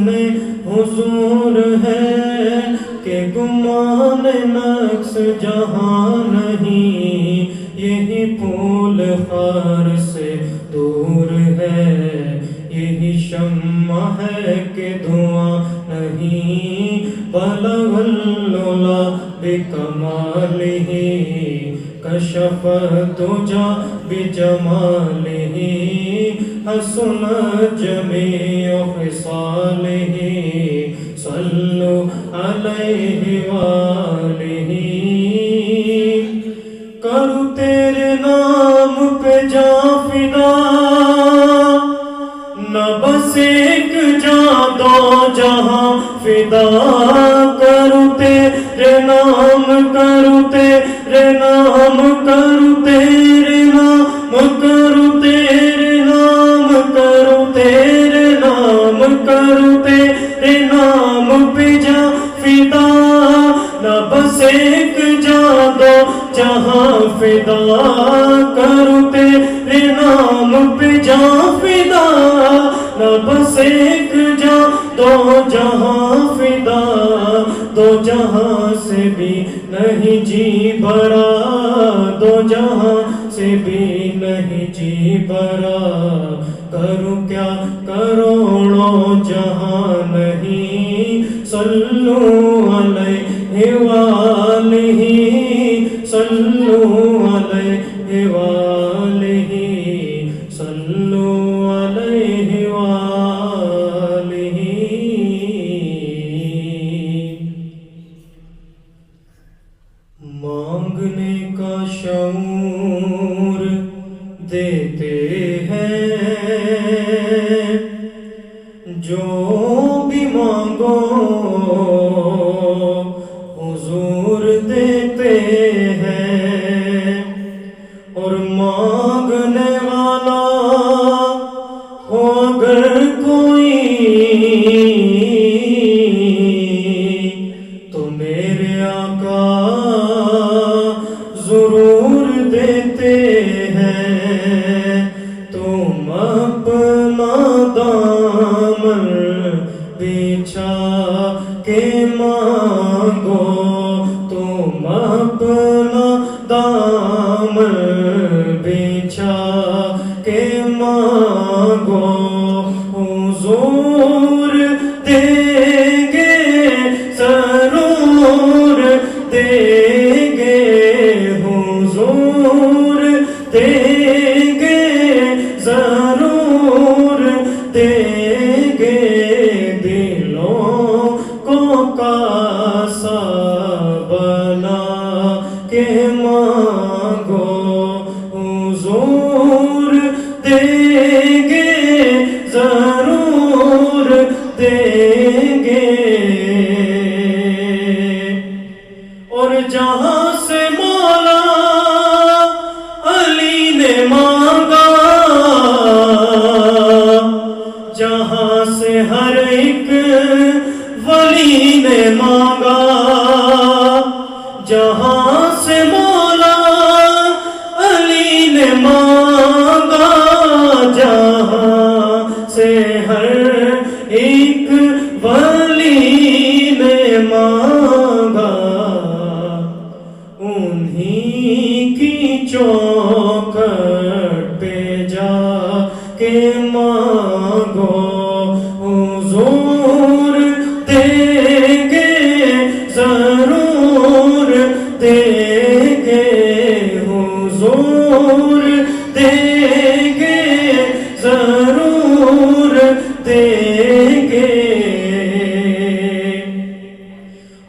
حسن حضور ہے کہ گمان نقص جہاں نہیں، یہی پھول خار سے دور ہے، یہی شمع ہے کہ دھواں نہیں، بلغ العلا بکمالہ کشف الدجی بجمالہ حسنت جمیع خصالہ صلو علیہ وآلہ۔ کروں تیرے نام پہ جاں فدا، نہ بس ایک جاں دو جہاں فدا، کروں تیرے نام، کروں تیرے نام، کروں تیرے نام، کروں تیرے نام، کروں تیرے نام، کروں تیرے نام پہ جاں فدا، نہ بس ایک جاں دو جہاں فدا، کروں تیرے نام پہ جاں فدا، نہ بس ایک جاں دو جہاں فدا، دو جہاں سے بھی نہیں جی بھرا، دو جہاں سے بھی نہیں جی بھرا، کروں کیا کروڑوں جہاں نہیں، صلو علیہ وآلہ، صلو علیہ وآلہ، صلو علیہ وآلہ۔ مانگنے کا شعور دیتے ہیں، جو بھی مانگو حضور دیتے ہیں، اور مانگنے والا ہو اگر کوئی تو میرے آقا ضرور دیتے ہیں، تم اپنا دامن بچھا کے مانگو، تم اپنا دامن بچھا کے مانگو، حضور دیں گے ضرور دیں گے، حضور دیں گے ضرور دیں گے، دلوں کو کاسا بنا کے مانگو، حضور دیں گے ضرور دیں گے، اور جہاں سے مولا علی نے مانگا، جہاں سے ہر ایک ولی نے مانگا، جہاں سے مولا علی نے مانگا، جہاں سے ہر ایک ولی نے مانگا، انہی کی چوکھٹ پہ جا کے مانگو، حضور دیں گے ضرور دیں گے، حضور دیں گے ضرور دیں گے،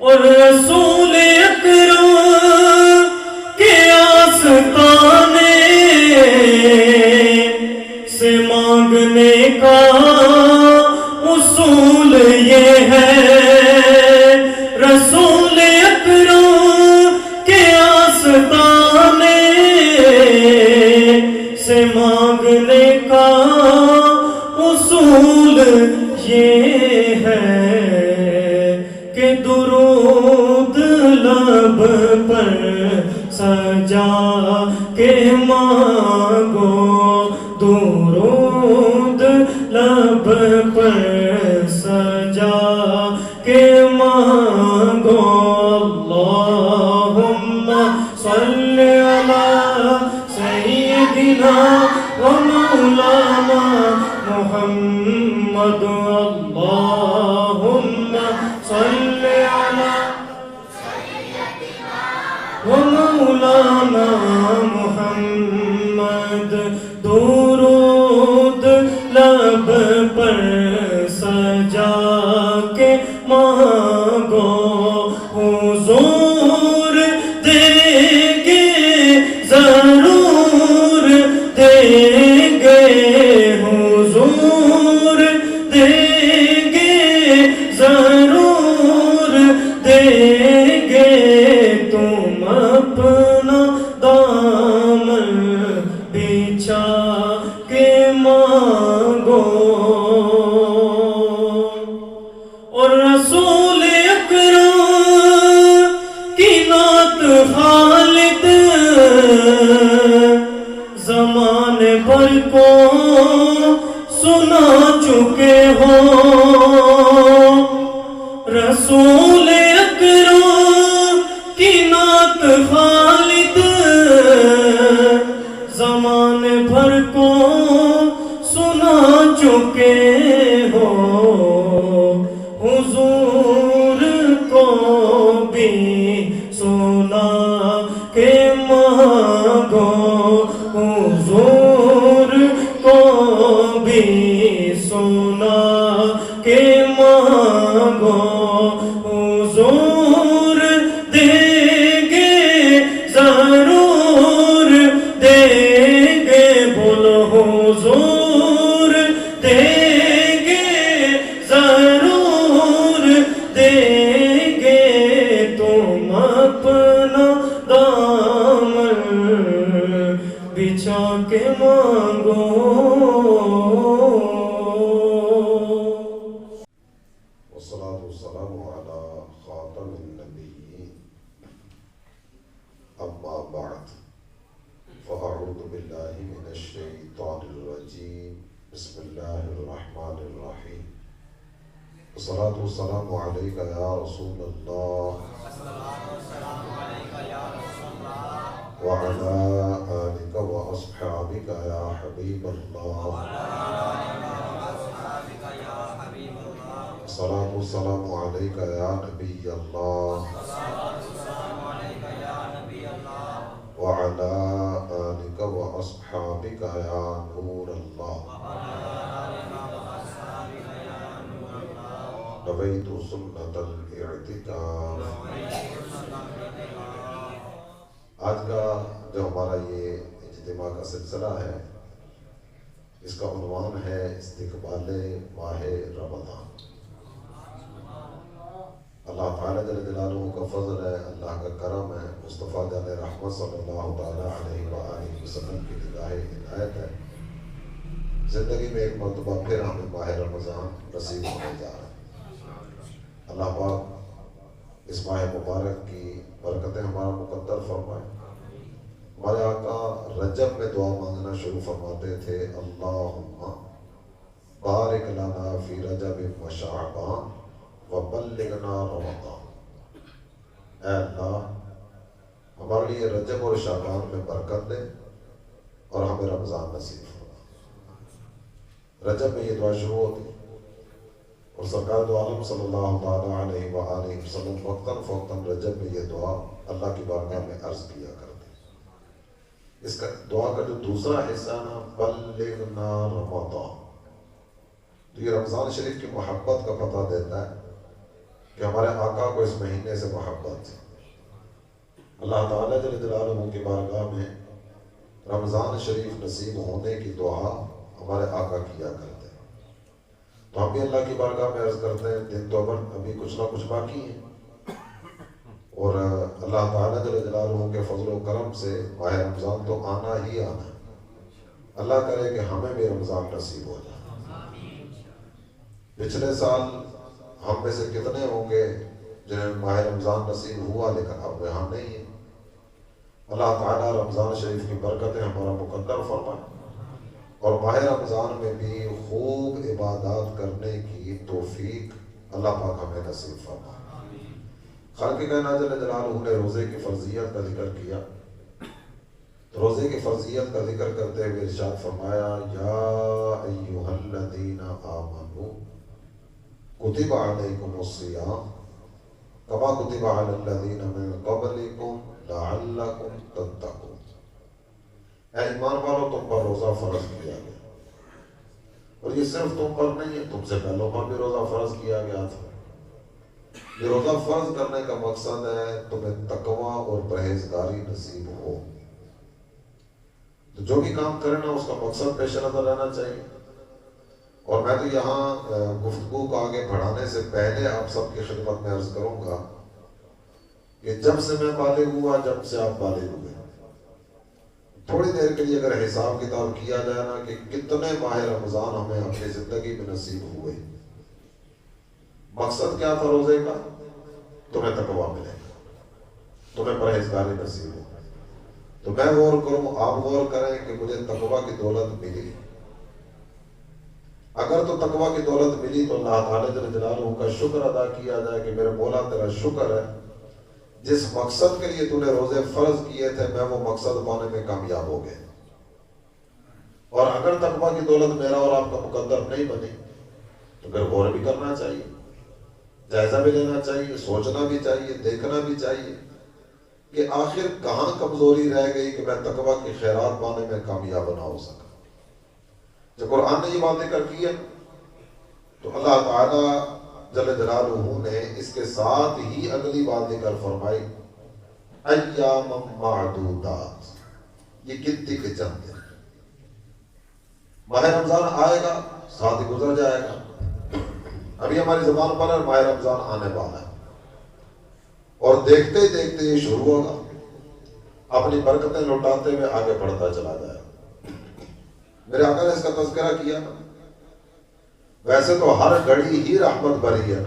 اور رسول اکرم کے آستانے سے مانگنے کا اصول یہ ہے، رسول اکرم کے آستانے سے مانگنے کا اصول یہ ہے کہ درود لب پر سجا کے مانگو، درود لب پر سجا محمد درود لب پر سجا کے مانگو حضور دیں گے ضرور دیں گے حضور دیں گے ضرور دیں گے تم اپنا دامن بچھا کے مانگو اور رسول اکرم کی نعت خالد زمانے بھر کو سنا چکے ہو رسول اکرم کی نعت خالد زمانے بھر کو سنا چکے ہو حضور کو بھی سنا کے مانگو حضور کو بھی سنا کے مانگو حضور دیں گے ضرور دیں گے بولو حضور دیں گے ضرور دیں گے تم اپنا دامن بچھا کے مانگو والصلاة والسلام على خاتم النبيين أما بعد فأعوذ بالله من الشيطان الرجيم بسم الله الرحمن الرحيم والصلاة والسلام عليك يا رسول الله وعلى آلك وأصحابك يا حبيب الله الصلاة والسلام عليك يا نبي الله وعلى آلك وأصحابك يا نور الله نويت سنة الاعتكاف آج کا جو ہمارا یہ اجتماع کا سلسلہ ہے اس کا عنوان ہے استقبال ماہ رمضان اللہ تعالیٰ جل جلالہ کا فضل ہے اللہ کا کرم ہے مصطفیٰ جان رحمت صلی اللہ تعالیٰ علیہ وآلہ وسلم کی نگاہ عنایت ہے زندگی میں ایک مرتبہ پھر ہمیں ماہ رمضان نصیب ہونے جا رہا ہے اللہ پاک اس ماہ مبارک کی برکتیں ہمارا مقدر فرمائے ہمارے آقا رجب میں دعا مانگنا شروع فرماتے تھے اللہم بارک لنا فی رجب و شعبان وبلغنا رمضان اے اللہ ہمارے لیے رجب اور شعبان میں برکت دے اور ہمیں رمضان نصیب فرما رجب میں یہ دعا شروع ہوتی اور سرکار دو عالم صلی اللہ علیہ وآلہ وسلم وقتاً فوقتاً رجب میں یہ دعا اللہ کی بارگاہ میں عرض کیا کرتے اس کا دعا کا جو دوسرا حصہ نا بلغنا رمضان تو یہ رمضان شریف کی محبت کا پتہ دیتا ہے کہ ہمارے آقا کو اس مہینے سے محبت تھی اللہ تعالیٰ جل جلالہ کی بارگاہ میں رمضان شریف نصیب ہونے کی دعا ہمارے آقا کیا کرتے ہیں تو ہم بھی اللہ کی بارگاہ میں عرض کرتے ہیں دن تو ابھی کچھ نہ کچھ باقی ہے اور اللہ تعالیٰ جل جلالہ کے فضل و کرم سے ماہ رمضان تو آنا ہی آنا ہے اللہ کرے کہ ہمیں بھی رمضان نصیب ہو جائے پچھلے سال ہم میں سے کتنے ہوں گے جنہیں ماہ رمضان نصیب ہوا لیکن اب یہاں نہیں ہے اللہ تعالیٰ رمضان شریف کی برکتیں ہمارا مقدر فرمائے اور ماہ رمضان میں بھی خوب عبادات کرنے کی توفیق اللہ پاک ہمیں نصیب فرمائے خالق کائنات جل جلالہ نے روزے کی فرضیت کا ذکر کیا روزے کی فرضیت کا ذکر کرتے ہوئے ارشاد فرمایا یا ایھا الذین آمنوا کتب علیکم الصیام کما کتب علی الذین من قبلکم لعلکم تتقون، اے ایمان والو تم پر روزہ فرض کیا گیا، اور یہ صرف تم پر نہیں ہے، تم سے پہلوں پر بھی روزہ فرض کیا گیا تھا۔ یہ روزہ فرض کرنے کا مقصد ہے تمہیں تقوی اور پرہیزگاری نصیب ہو۔ تو جو بھی کام کرے نا اس کا مقصد پیش نظر رہنا چاہیے۔ اور میں تو یہاں گفتگو کو آگے بڑھانے سے پہلے آپ سب کی خدمت میں عرض کروں گا کہ جب سے میں بالغ ہوا، جب سے آپ بالغ ہوئے، تھوڑی دیر کے لیے اگر حساب کتاب کیا جائے نا کہ کتنے ماہ رمضان ہمیں اپنی زندگی میں نصیب ہوئے، مقصد کیا تھا روزے کا؟ تمہیں تقویٰ ملے، تمہیں پرہیزگاری نصیب ہو۔ تو میں غور کروں، آپ غور کریں کہ مجھے تقویٰ کی دولت ملی، اگر تو تقویٰ کی دولت ملی تو اللہ تعالیٰ جل جلالہ کا شکر ادا کیا جائے کہ میرے مولا تیرا شکر ہے، جس مقصد کے لیے تو نے روزے فرض کیے تھے میں وہ مقصد پانے میں کامیاب ہو گئے۔ اور اگر تقویٰ کی دولت میرا اور آپ کا مقدر نہیں بنی تو پھر غور بھی کرنا چاہیے، جائزہ بھی لینا چاہیے، سوچنا بھی چاہیے، دیکھنا بھی چاہیے کہ آخر کہاں کمزوری رہ گئی کہ میں تقویٰ کی خیرات پانے میں کامیاب نہ ہو سکا۔ جب قرآن نے یہ بات ذکر کی ہے تو اللہ تعالیٰ جل جلالہ نے اس کے ساتھ ہی اگلی بات ذکر فرمائی، ایام معدودات، یہ گنتی کے چند دن، ماہ رمضان آئے گا ساتھ ہی گزر جائے گا، ابھی ہماری زبان پر ہے ماہ رمضان آنے والا ہے، اور دیکھتے ہی دیکھتے یہ شروع ہوگا، اپنی برکتیں لوٹاتے ہوئے آگے بڑھتا چلا جائے گا۔ میرے آقا نے اس کا تذکرہ کیا، ویسے تو ہر گھڑی ہی رحمت بھری ہے،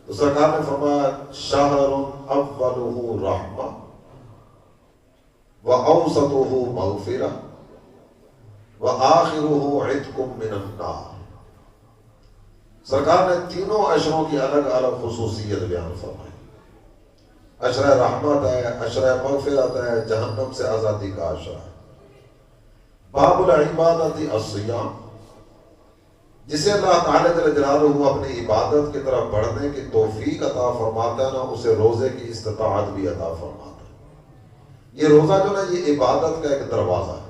تو سرکار نے فرمایا شہر اولہ رحمہ واوسطہ مغفرہ وآخرہ عتق من النار۔ سرکار نے تینوں عشروں کی الگ الگ خصوصیت بیان فرمائی، عشرہ رحمت ہے، عشرہ مغفرت ہے، جہنم سے آزادی کا عشرہ ہے۔ باب العبادت الصیام، جسے اللہ تعالیٰ جل جلالہ اپنی عبادت کی طرف بڑھنے کی توفیق عطا فرماتا ہے نا، اسے روزے کی استطاعت بھی عطا فرماتا ہے۔ یہ روزہ جو نا یہ عبادت کا ایک دروازہ ہے،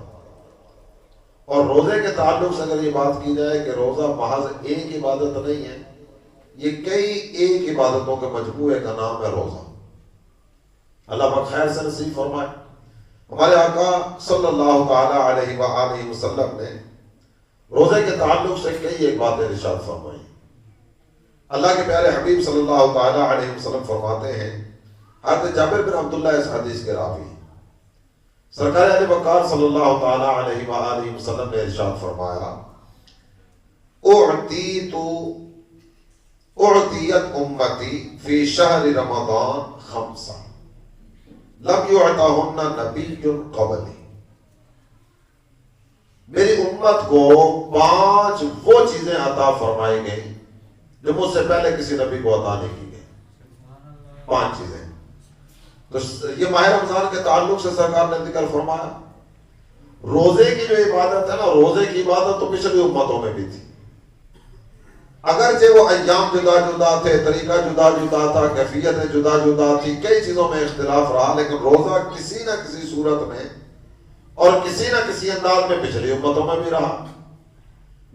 اور روزے کے تعلق سے اگر یہ بات کی جائے کہ روزہ محض ایک عبادت نہیں ہے، یہ کئی ایک عبادتوں کے مجموعے کا نام ہے روزہ۔ اللہ پاک خیر سے نصیب فرمائے۔ ہمارے آقا صلی اللہ تعالی علیہ وآلہ وسلم نے روزے کے تعلق سے کئی ایک باتیں ارشاد فرمائی۔ اللہ کے پیارے حبیب صلی اللہ تعالی علیہ وسلم فرماتے ہیں، حضرت جابر بن عبداللہ اس حدیث کے راوی، سرکار علی وقار صلی اللہ تعالی علیہ وآلہ وسلم نے ارشاد فرمایا، اعطیت امتی فی شہر رمضان خمسہ لم یعطہن نبی قبلی، میری امت کو 5 وہ چیزیں عطا فرمائی گئی جو مجھ سے پہلے کسی نبی کو عطا نہیں کی گئی۔ 5 چیزیں، تو یہ ماہ رمضان کے تعلق سے سرکار نے ذکر فرمایا۔ روزے کی جو عبادت ہے نا، روزے کی عبادت تو پچھلی امتوں میں بھی تھی، اگرچہ وہ ایام جدا جدا تھے، طریقہ جدا جدا تھا، کیفیتیں جدا جدا تھی، کئی چیزوں میں اختلاف رہا، لیکن روزہ کسی نہ کسی صورت میں اور کسی نہ کسی انداز میں پچھلی امتوں میں بھی رہا۔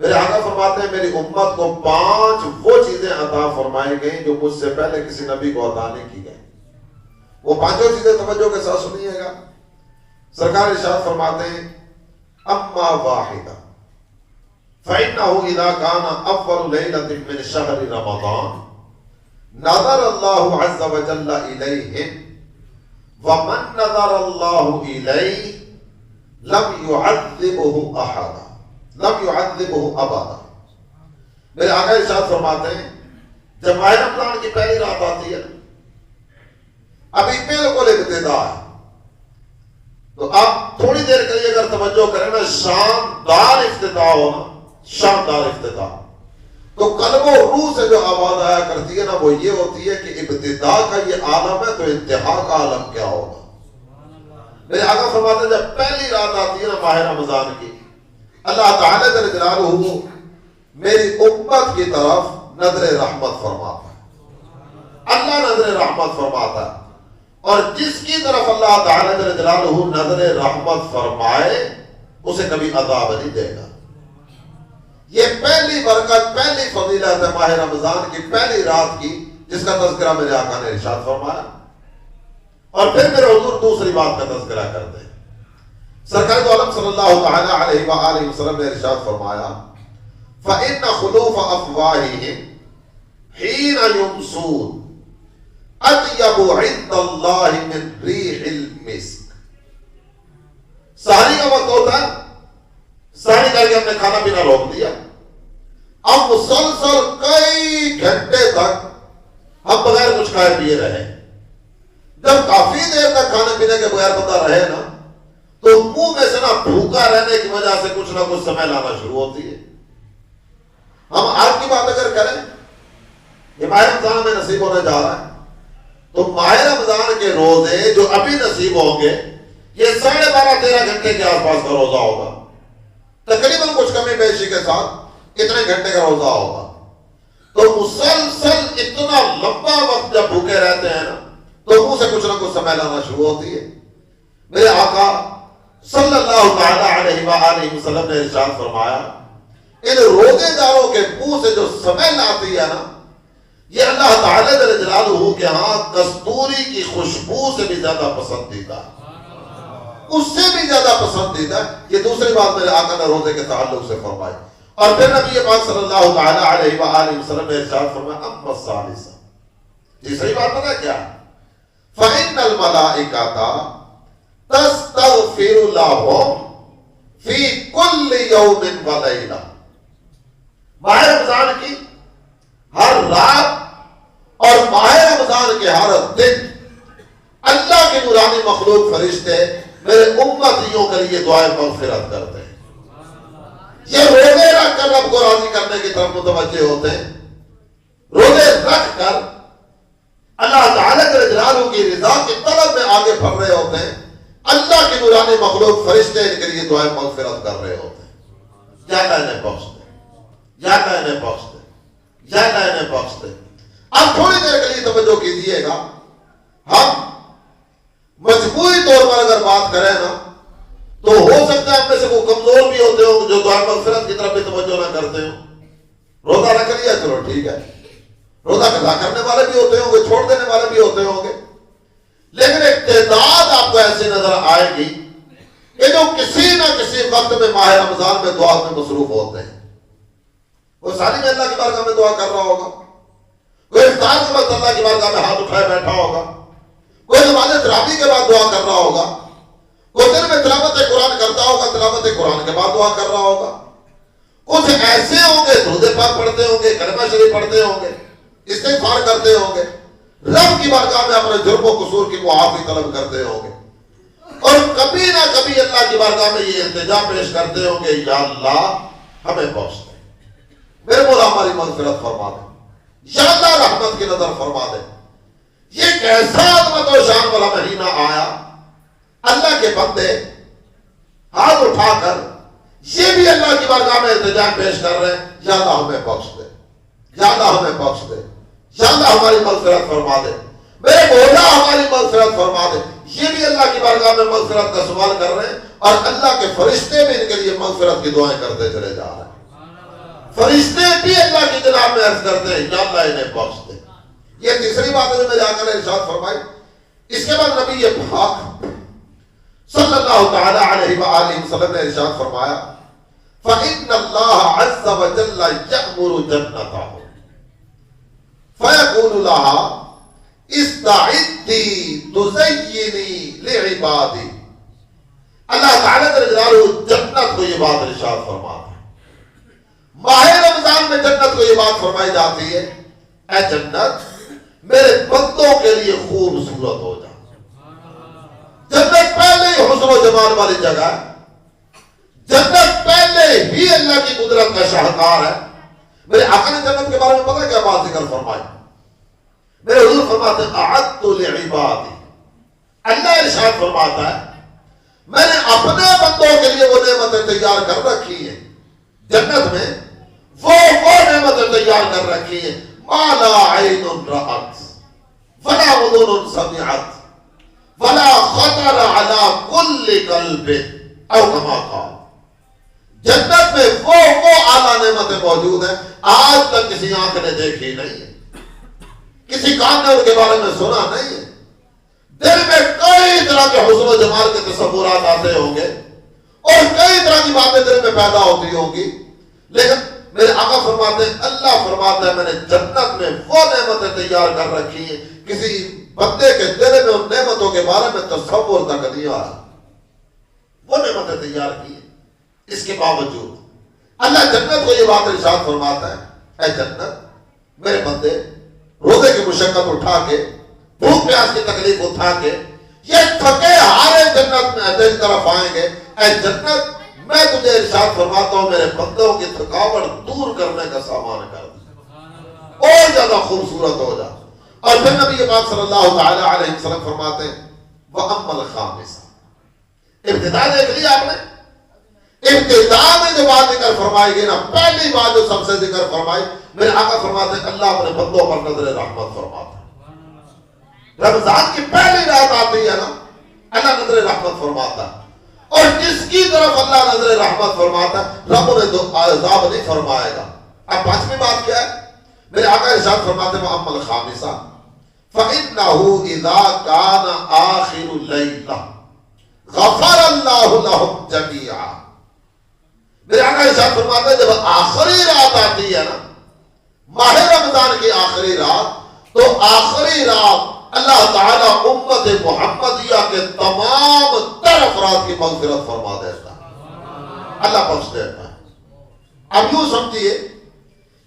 میرے آقا فرماتے ہیں میری امت کو 5 وہ چیزیں عطا فرمائی گئیں جو مجھ سے پہلے کسی نبی کو عطا نہیں کی گئی۔ وہ 5 چیزیں توجہ کے ساتھ سنیے گا۔ سرکار ارشاد فرماتے ہیں، اما واحدہ فَإِنَّهُ إِذَا كَانَ أَوَّلُ لَيْلَةٍ مِّن شَهْرِ رَمَضَانَ نَظَرَ اللَّهُ عَزَّ وَجَلَّ إِلَيْهِمْ وَمَن نَظَرَ اللَّهُ إِلَيْهِ لَمْ يُعَذِّبْهُ أَحَدًا لَمْ يُعَذِّبْهُ أَبَدًا۔ میرے آقا ارشاد فرماتے ہیں جب ماہ رمضان کی پہلی رات آتی ہے، ابھی بالکل ابتدا ہے، تو آپ تھوڑی دیر کے لیے اگر توجہ کریں نا، شاندار افتتاح ہونا، شاندار افتتاح، تو قلب و روح سے جو آواز آیا کرتی ہے نا وہ یہ ہوتی ہے کہ ابتدا کا یہ عالم ہے تو انتہا کا عالم کیا ہوگا۔ میرے آقا فرماتے ہیں جب پہلی رات آتی ہے نا ماہ رمضان کی، اللہ تعالیٰ جل جلالہ میری امت کی طرف نظر رحمت فرماتا ہے، اللہ نظر رحمت فرماتا ہے، اور جس کی طرف اللہ تعالیٰ جل جلالہ نظر رحمت فرمائے اسے کبھی عذاب نہیں دے گا. یہ پہلی برکت، پہلی فضیلت ہے ماہ رمضان کی پہلی رات کی، جس کا تذکرہ میرے آقا نے ارشاد فرمایا. اور پھر میرے حضور دوسری بات کا تذکرہ کرتے ہیں. سرکار دو عالم صلی اللہ تعالی علیہ وآلہ وسلم نے ارشاد فرمایا فَإِنَّ خُلُوفَ أَفْوَاهِهِمْ حِينَ يُمْسُونَ اطیب عند اللہ من ریح المسک. سحری کا وقت ہوتا ہے، سحری کر کے ہم نے کھانا پینا روک دیا، اب مسلسل کئی گھنٹے تک ہم بغیر کچھ کھائے پیے رہے. جب کافی دیر تک کھانے پینے کے بغیر بندہ رہے نا تو منہ میں سے نا بھوکا رہنے کی وجہ سے کچھ نہ کچھ سمے لانا شروع ہوتی ہے. ہم آج کی بات اگر کریں، یہ ماہ رمضان میں نصیب ہونے جا رہا ہے، تو ماہ رمضان کے روزے جو ابھی نصیب ہوں گے یہ 12.5-13 گھنٹے کے آس پاس کا روزہ ہوگا، تقریباً کچھ کمی بیشی کے ساتھ اتنے گھنٹے کا روزہ ہوگا. تو مسلسل اتنا لمبا وقت جب بھوکے رہتے ہیں نا تو منہ سے کچھ نہ کچھ سمے لانا شروع ہوتی ہے. میرے آقا صلی اللہ تعالی علیہ وآلہ وسلم نے ارشاد فرمایا ان روزے داروں کے منہ سے جو سمے لاتی ہے نا یہ اللہ تعالی جل جلالہ کے ہاں کستوری کی خوشبو سے بھی زیادہ پسندیدہ ہے، اس سے بھی زیادہ پسندیدہ ہے. یہ دوسری بات میرے آقا نے روزے کے تعلق سے فرمائی. اور پھر نبی پاک صلی اللہ تعالی علیہ وآلہ وسلم نے ارشاد فرمایا اما الثالثہ، تیسری بات پتہ کیا ہے؟ فإن الملائکۃ تستغفر لهم فی کل یوم ولیلہ. ماہ رمضان کی ہر رات اور ماہ رمضان کے ہر دن اللہ کے نورانی مخلوق فرشتے میرے امتیوں کے لیے دعائیں مغفرت کرتے ہیں. یہ روزے رکھ کر رب کو راضی کرنے کی طرف متوجہ ہوتے ہیں، روزے رکھ کر اللہ تعالیٰ کے جلالہ کی رضا کی طلب میں آگے بڑھ رہے ہوتے ہیں. اللہ کی نورانی مخلوق فرشتے ان کے لیے دعائیں مغفرت کر رہے ہوتے ہیں. یا اللہ انہیں بخش دے، یا اللہ انہیں بخش دے، یا اللہ انہیں بخش دے. اب تھوڑی دیر کے لیے توجہ کیجئے گا. ہم مجموعی طور پر اگر بات کریں نا تو ہو سکتا ہے ہم میں سے کوئی کمزور بھی ہوتے ہوں جو دعائیں مغفرت کی طرف بھی توجہ نہ کرتے ہوں. روزہ رکھ لیا چلو ٹھیک ہے، روزہ قضا کرنے والے بھی ہوتے ہوں گے، چھوڑ دینے والے بھی ہوتے ہوں گے، لیکن ایک تعداد آپ کو ایسی نظر آئے گی کہ جو کسی نہ کسی وقت میں ماہ رمضان میں دعا میں مصروف ہوتے ہیں. وہ ساری میں اللہ کی بارگاہ میں دعا کر رہا ہوگا، کوئی افطار کے وقت اللہ کی بارگاہ میں ہاتھ اٹھائے بیٹھا ہوگا، کوئی نماز تراویح کے بعد دعا کر رہا ہوگا، کوئی دن میں تلاوت قرآن کرتا ہوگا، تلاوت قرآن کے بعد دعا کر رہا ہوگا. کچھ ایسے ہوں گے درود پاک پڑھتے ہوں گے، کلمہ شریف پڑھتے ہوں گے، استغفار کرتے ہوں گے، رب کی بارگاہ میں اپنے جرم و قصور کی معافی طلب کرتے ہوں گے، اور کبھی نہ کبھی اللہ کی بارگاہ میں یہ التجا پیش کرتے ہوں گے یا اللہ ہمیں بخش دے، میرے مولا ہماری مغفرت فرما دے، یا اللہ رحمت کی نظر فرما دے. یہ کیسا عظمت و شان والا مہینہ آیا. اللہ کے بندے ہاتھ اٹھا کر یہ بھی اللہ کی بارگاہ میں التجا پیش کر رہے ہیں یا اللہ ہمیں بخش دے، یا اللہ ہمیں بخش دے، یا اللہ ہماری مغفرت فرما دے، میرے مولا ہماری مغفرت فرما دے. یہ بھی اللہ کی بارگاہ میں مغفرت کا سوال کر رہے ہیں اور اللہ کے فرشتے بھی ان کے لیے مغفرت کی دعائیں کرتے چلے جا رہے ہیں. فرشتے بھی اللہ کی جناب میں عرض کرتے ہیں یا اللہ انہیں بخش دے. یہ تیسری بات ہے جو میں جا کر ارشاد فرمائی. اس کے بعد نبی یہ پاک صلی اللہ تعالی علیہ وآلہ وسلم نے ارشاد فرمایا فإن اللہ عز وجل یأمر جنتہ فیقول لها استعدی تزینی لعبادی. اللہ تعالیٰ جل جلالہ جنت کو یہ بات ارشاد فرماتا ہے. ماہ رمضان میں جنت کو یہ بات فرمائی جاتی ہے اے جنت میرے بندوں کے لیے خوبصورت ہو جا. جنت پہلے ہی حسن و جمال والی جگہ ہے، جنت پہلے ہی اللہ کی قدرت کا شاہکار ہے. میرے آقا نے جنت کے بارے میں پتہ کیا بات ذکر فرمائی؟ میرے حضور فرماتے ہیں اعدت لعبادی. اللہ ارشاد فرماتا ہے میں نے اپنے بندوں کے لیے وہ نعمتیں تیار کر رکھی ہیں جنت میں، وہ نعمتیں تیار کر رکھی ہیں ما لا عین رأت ولا اذن سمعت ولا خطر على كل قلب او كما قال. جنت میں وہ اعلیٰ نعمتیں موجود ہیں آج تک کسی آنکھ نے دیکھی نہیں ہے, کسی کان نے ان کے بارے میں سنا نہیں ہے. دل میں کئی طرح کے حسن و جمال کے تصورات آتے ہوں گے اور کئی طرح کی باتیں دل میں پیدا ہوتی ہوں گی, لیکن میرے آقا فرماتے ہیں, اللہ فرماتا ہے میں نے جنت میں وہ نعمتیں تیار کر رکھی ہیں کسی بندے کے دل میں ان نعمتوں کے بارے میں تصور تک نہیں آ رہا. وہ نعمتیں تیار کی ہیں. اس کے باوجود اللہ جنت کو یہ بات ارشاد فرماتا ہے, اے جنت میرے بندے روزے کی مشقت اٹھا کے, بھوک پیاس کی تکلیف اٹھا کے یہ تھکے ہارے جنت میں تیری طرف آئیں گے. اے جنت میں تجھے ارشاد فرماتا ہوں میرے بندوں کی تھکاوٹ دور کرنے کا سامان کر دے اور زیادہ خوبصورت ہو جا. اور پھر نبی پاک صلی اللہ تعالی علیہ وسلم فرماتے ہیں وَأَمَّا الْخَامِسَةُ, ابتدا دیکھ لی آپ نے, ابتدا میں جو بات ذکر فرمائی گئی نا, پہلی بات جو سب سے ذکر فرمائی, میرے آقا فرماتے ہیں اللہ اپنے بندوں پر نظر رحمت فرماتا ہے. رمضان کی پہلی رات آتی ہے نا, اللہ نظر رحمت فرماتا ہے, اور جس کی طرف اللہ نظر رحمت فرماتا ہے رب انہیں تو عذاب نہیں فرمائے گا. اب پانچویں بات کیا ہے, میرے آقا ارشاد فرماتے ہیں وَأَمَّا الْخَامِسَةُ فَإِنَّهُ إِذَا كَانَ آخِرُ اللَّيْلَةِ غَفَرَ اللَّهُ لَهُمْ جَمِيعًا. میرے آقا ارشاد فرماتے ہیں جب آخری رات آتی ہے نا, ماہ رمضان کی آخری رات, تو آخری رات اللہ تعالیٰ امت محمدیہ کے تمام تر افراد کی مغفرت فرما دیتا ہے, اللہ بخش دیتا ہے. اب یوں سمجھیے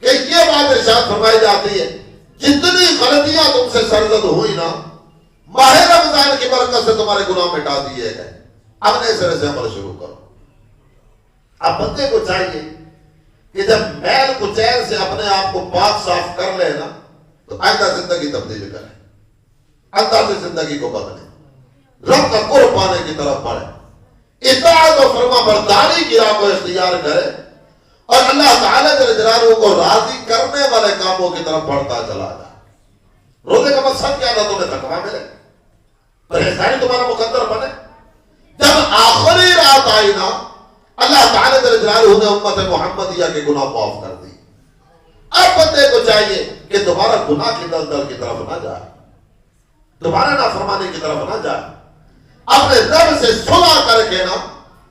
کہ یہ بات ارشاد فرمائی جاتی ہے جتنی غلطیاں تم سے سرزد ہوئی نا, ماہ رمضان کی برکت سے تمہارے گناہ مٹا دیے گئے. اب نئے سرے سے عمل شروع کرو. اب بندے کو چاہیے کہ جب میل کچیل سے اپنے آپ کو پاک صاف کر لے نا, تو آئندہ زندگی تبدیل کرے, انداز زندگی کو بدلے, رب کا قرب پانے کی طرف بڑھے, اطاعت و فرما برداری کی راہ کو اختیار کرے, اور اللہ تعالیٰ جل جلالہ کو راضی کرنے والے کاموں کی طرف بڑھتا چلا جائے. روزے کا مقصد کیا تھا, تمہیں تقویٰ ملے, پرہیزگاری تمہارا مقدر بنے. جب آخری رات آئی نا, اللہ تعالیٰ جل جلالہ نے امت محمدیہ کے گناہ معاف کر دی. اب بندے کو چاہیے کہ دوبارہ گناہ کی دلدل کی طرف نہ جائے, دوبارہ نافرمانی کی طرف نہ جائے, اپنے رب سے صلح کر کے نا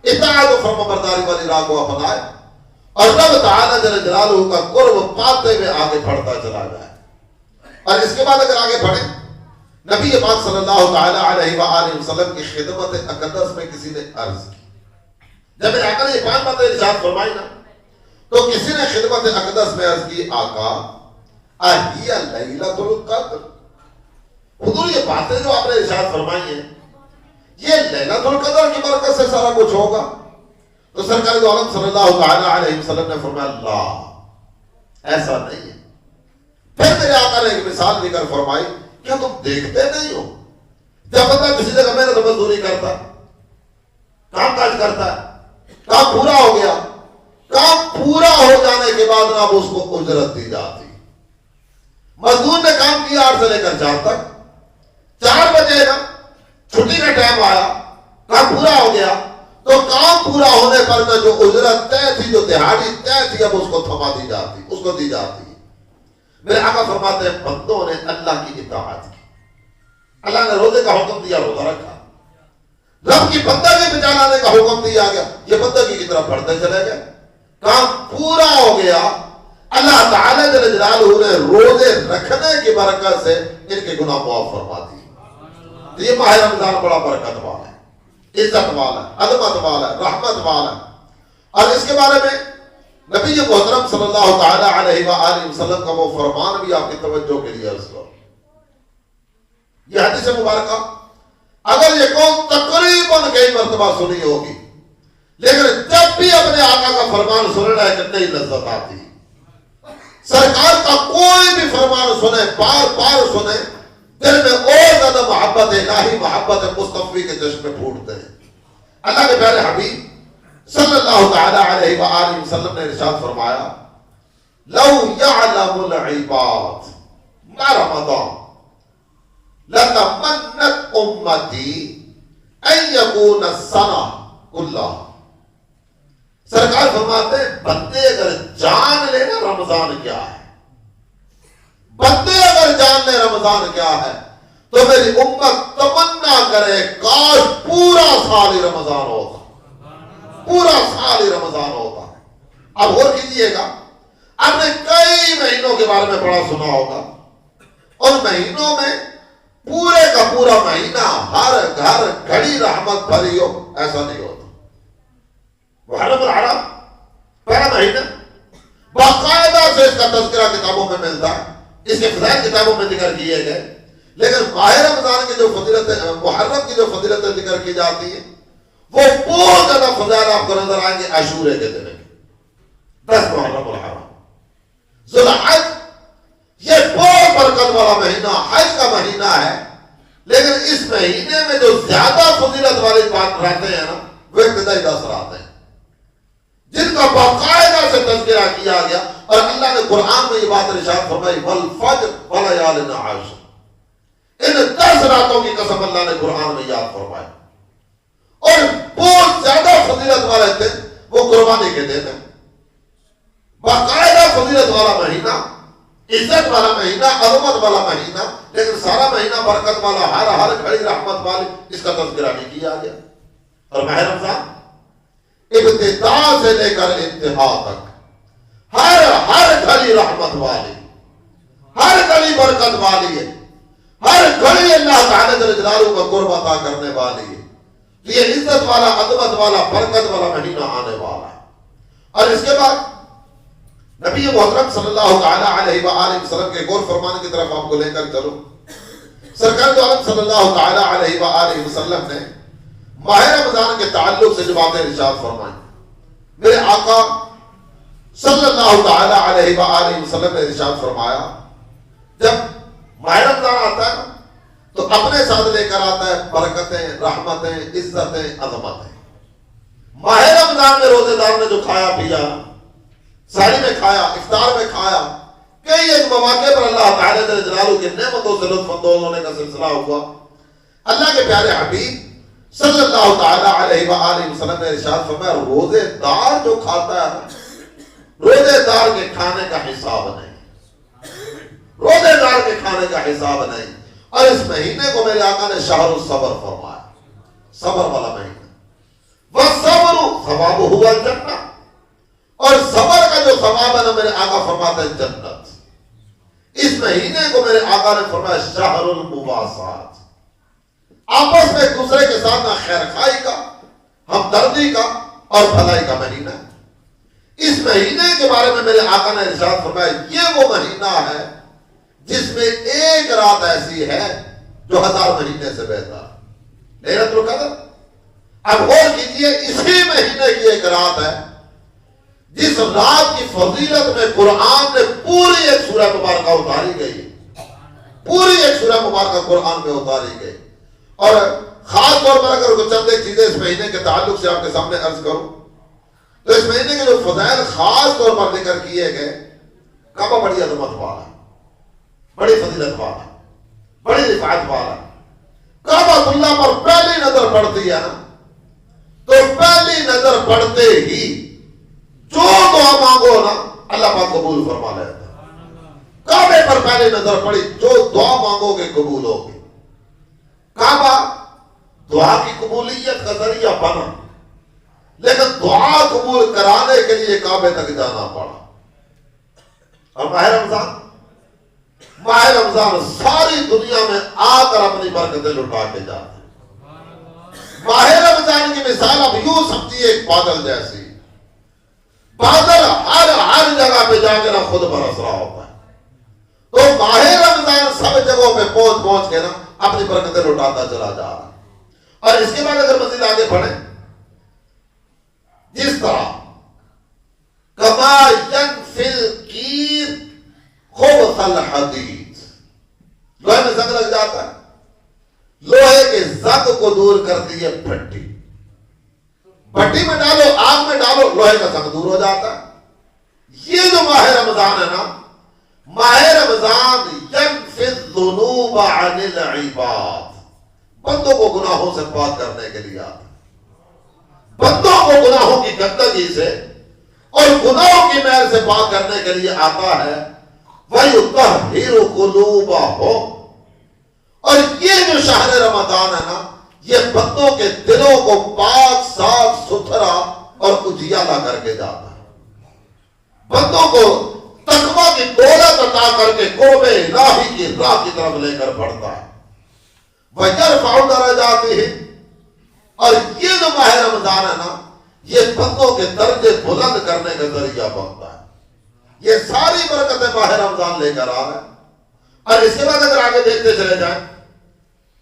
اطاعت و فرما برداری والی راہ کو اپنائے, اور رب تعالیٰ جل جلالہ کا قرب پاتے ہوئے آگے بڑھتا چلا جائے. اور اس کے بعد اگر آگے بڑھیں, نبی پاک صلی اللہ تعالی علیہ وآلہ وسلم کی خدمت اقدس میں کسی نے عرض کی. جب میرے آقا نے یہ پانچ باتیں ارشاد فرمائی نا, تو کسی نے خدمت اقدس میں عرض کی آقا اہی لیلۃ القدر, حضور یہ باتیں جو آپ نے ارشاد فرمائی ہیں یہ لیلۃ القدر کی برکت سے سارا کچھ ہوگا؟ تو سرکار دو عالم صلی اللہ تعالی علیہ وسلم نے فرمایا اللہ ایسا نہیں ہے. پھر میرے آقا نے ایک مثال دے کر فرمائی, کیا تم دیکھتے نہیں ہو جب بندہ کسی جگہ محنت مزدوری کرتا, کام کاج کرتا ہے, کام پورا ہو گیا, کام پورا ہو جانے کے بعد اب اس کو اجرت دی جاتی. مزدور نے کام کیا 8 سے لے کر 4 تک, 4 بجے نا چھٹی کا ٹائم آیا, کام پورا ہو گیا, تو کام پورا ہونے پر نہ جو اجرت طے تھی, جو دہاڑی طے تھی, اب اس کو تھما دی جاتی, اس کو دی جاتی. میرے آقا فرماتے ہیں بندوں نے اللہ کی اطاعت کی, اللہ نے روزے کا حکم دیا, روزہ رکھا, رب کی بندگی بچا لانے کا حکم دیا گیا, یہ بندگی کی طرف بڑھتے چلے گئے, کام پورا ہو گیا. اللہ تعالیٰ جل جلالہ نے روزے رکھنے کی برکت سے ان کے گناہ معاف فرما دی. تو یہ ماہ رمضان بڑا برکت والا ہے, عزت والا ہے, عظمت والا ہے, رحمت والا ہے. اور اس کے بارے میں نبی محترم صلی اللہ تعالی علیہ وآلہ وسلم کا وہ فرمان بھی آپ کی توجہ کے لیے عرض کرو. یہ حدیث مبارکہ اگر یہ قوم تقریباً کئی مرتبہ سنی ہوگی, لیکن جب بھی اپنے آقا کا فرمان سننا ہے کتنی لذت آتی. سرکار کا کوئی بھی فرمان سنے, بار بار سنے, دل میں اور زیادہ محبت الہی, محبت مصطفی کے چشمے پھوٹتے ہیں. اللہ کے پیارے حبیب صلی اللہ تعالی علیہ وآلہ وسلم نے ارشاد فرمایا لو یعلم العباد ما رمضان لتمنت امتی ان یکون السنہ کلہ. سرکار فرماتے ہیں بندے اگر جان لے نا رمضان کیا ہے، بندے اگر جان لے رمضان کیا ہے، تو میری امت تمنا کرے کاش پورا سال ہی رمضان ہوتا، پورا سال ہی رمضان ہوتا. اب غور کیجئے گا، آپ نے کئی مہینوں کے بارے میں پڑھا سنا ہوگا، ان مہینوں میں پورے کا پورا مہینہ ہر گھر گھڑی رحمت بھری ہو، ایسا نہیں ہوتا. محرم الحرام پہلا مہینہ باقاعدہ سے اس کا تذکرہ کتابوں میں ملتا ہے، اس کے فضائل کتابوں میں ذکر کیے گئے، لیکن ماہ رمضان کی جو فضیلتیں، محرم کی جو فضیلتیں ذکر کی جاتی ہیں، وہ بہت زیادہ فضائل آپ کو نظر آئیں گے عاشورے کے دن کے 10 محرم الحرام. ذوالحج یہ بہت برکت والا مہینہ، حج کا مہینہ ہے، لیکن اس مہینے میں جو زیادہ فضیلت والی بات رہتے ہیں نا، وہ ابتدائی 10 راتیں ہیں جن کا باقاعدہ سے تذکرہ کیا گیا. اور اللہ نے قرآن میں یہ بات ارشاد فرمائی والفجر ولیال عشر، ان 10 راتوں کی قسم اللہ نے قرآن میں یاد فرمائی. اور بہت زیادہ فضیلت والے دن وہ قربانی کے دن ہیں، باقاعدہ فضیلت والا مہینہ، عزت والا مہینہ، عظمت والا مہینہ، لیکن سارا مہینہ برکت والا، ہر گھڑی رحمت والی، اس کا تذکرہ نہیں کیا گیا. اور ماہ رمضان ابتدا سے لے کر انتہا تک ہر گھڑی رحمت والی، ہر گھڑی برکت والی ہے، ہر گھڑی اللہ تعالی جل جلالہ کا قرب عطا کرنے والی ہے. یہ عزت والا، عظمت والا، برکت والا مہینہ آنے والا ہے. اور اس کے بعد نبی محترم صلی اللہ تعالی علیہ وآلہ وسلم کے ایک اور فرمان کی طرف آپ کو لے کر چلو. سرکار دو عالم صلی اللہ تعالی علیہ وآلہ وسلم نے ماہ رمضان کے تعلق سے جو باتیں ارشاد فرمائیں، میرے آقا صلی اللہ تعالی علیہ وآلہ وسلم نے ارشاد فرمایا جب ماہ رمضان آتا ہے تو اپنے ساتھ لے کر آتا ہے برکتیں، رحمتیں، عزتیں، عظمتیں. ماہ رمضان میں روزے دار نے جو کھایا پیا، سحری میں کھایا، افطار میں کھایا، کئی ایک مواقع پر اللہ تعالی جل جلالہ کی نعمتوں سے لطف اندوز ہونے کا سلسلہ ہوا. اللہ کے پیارے حبیب صلی اللہ تعالی علیہ وآلہ وسلم نے ارشاد فرمایا روزے دار جو کھاتا ہے، روزے دار کے کھانے کا حساب نہیں، روزے دار کے کھانے کا حساب نہیں. اور اس مہینے کو میرے آقا نے شہر الصبر فرمایا، صبر والا مہینہ. والصبر ثوابہ الجنہ، اور صبر کا جو ثواب ہے نا میرے آقا فرماتے ہیں جنت. اس مہینے کو میرے آقا نے فرمایا شہر المواسات، آپس میں ایک دوسرے کے ساتھ نہ خیر خائی کا، ہمدردی کا اور بھلائی کا مہینہ. اس مہینے کے بارے میں میرے آقا نے ارشاد فرمایا یہ وہ مہینہ ہے جس میں ایک رات ایسی ہے جو 1000 مہینے سے بہتر. لیلۃ القدر، اب غور کیجئے، اسی مہینے کی ایک رات ہے جس رات کی فضیلت میں قرآن نے پوری ایک سورہ مبارکہ اتاری گئی، پوری ایک سورہ مبارکہ قرآن میں اتاری گئی. اور خاص طور پر اگر کچھ چند ایک چیزیں اس مہینے کے تعلق سے آپ کے سامنے عرض کروں تو اس مہینے کے جو فضائل خاص طور پر ذکر کیے گئے، کعبہ بڑی عظمت والا، بڑی فضیلت والا، بڑی رفعت والا. کعبہ اللہ پر پہلی نظر پڑتی ہے نا تو پہلی نظر پڑتے ہی جو دعا مانگو نا اللہ پاک قبول فرما لیتا ہے. کعبے پر پہلی نظر پڑی، جو دعا مانگو گے قبول ہوگی. کعبہ دعا کی قبولیت کا ذریعہ بنا، لیکن دعا قبول کرانے کے لیے کعبے تک جانا پڑا. اور ماہ رمضان ساری دنیا میں آ کر اپنی برکتیں لٹا کے جاتا ہے. ماہ رمضان کی مثال اب یوں سمجھیے ایک بادل جیسی، بادل ہر جگہ پہ جا کے خود برس رہا ہوتا ہے. تو ماہ رمضان سب جگہوں پہ پہنچ کے نا اپنی برکتیں لٹاتا چلا جا رہا ہے. اور اس کے بعد اگر مزید آگے بڑھیں، جس طرح کما ينفی القیر خبث الحدید، لوہے میں زنگ لگ جاتا ہے، لوہے کے زنگ کو دور کرتی ہے بھٹی. بھٹی میں ڈالو، آگ میں ڈالو، لوہے کا زنگ دور ہو جاتا ہے. یہ جو ماہ رمضان ہے نا، ماہ رمضان ينفی الذنوب عن العباد، بندوں کو گناہوں سے پاک کرنے کے لیے آتا ہے، بندوں کو گناہوں کی گندگی سے اور گناہوں کی میل سے پاک کرنے کے لیے آتا ہے۔ وَيُطَهِّرُ قُلُوبَهُمْ، اور یہ جو شہر رمضان ہے نا، یہ بندوں کے دلوں کو پاک صاف ستھرا اور اجیالہ کر کے جاتا ہے، بندوں کو تقوی کی دولت عطا کر کے قرب الہی کی راہ کی طرف لے کر بڑھتا ہے۔ وَيَرْفَعُ دَرَجَاتِهِمْ، اور یہ جو ماہ رمضان ہے نا، یہ بندوں کے درجے بلند کرنے کا ذریعہ بنتا ہے۔ یہ ساری برکتیں ماہ رمضان لے کر آ رہا ہے۔ اور اس کے بعد اگر آگے دیکھتے چلے جائیں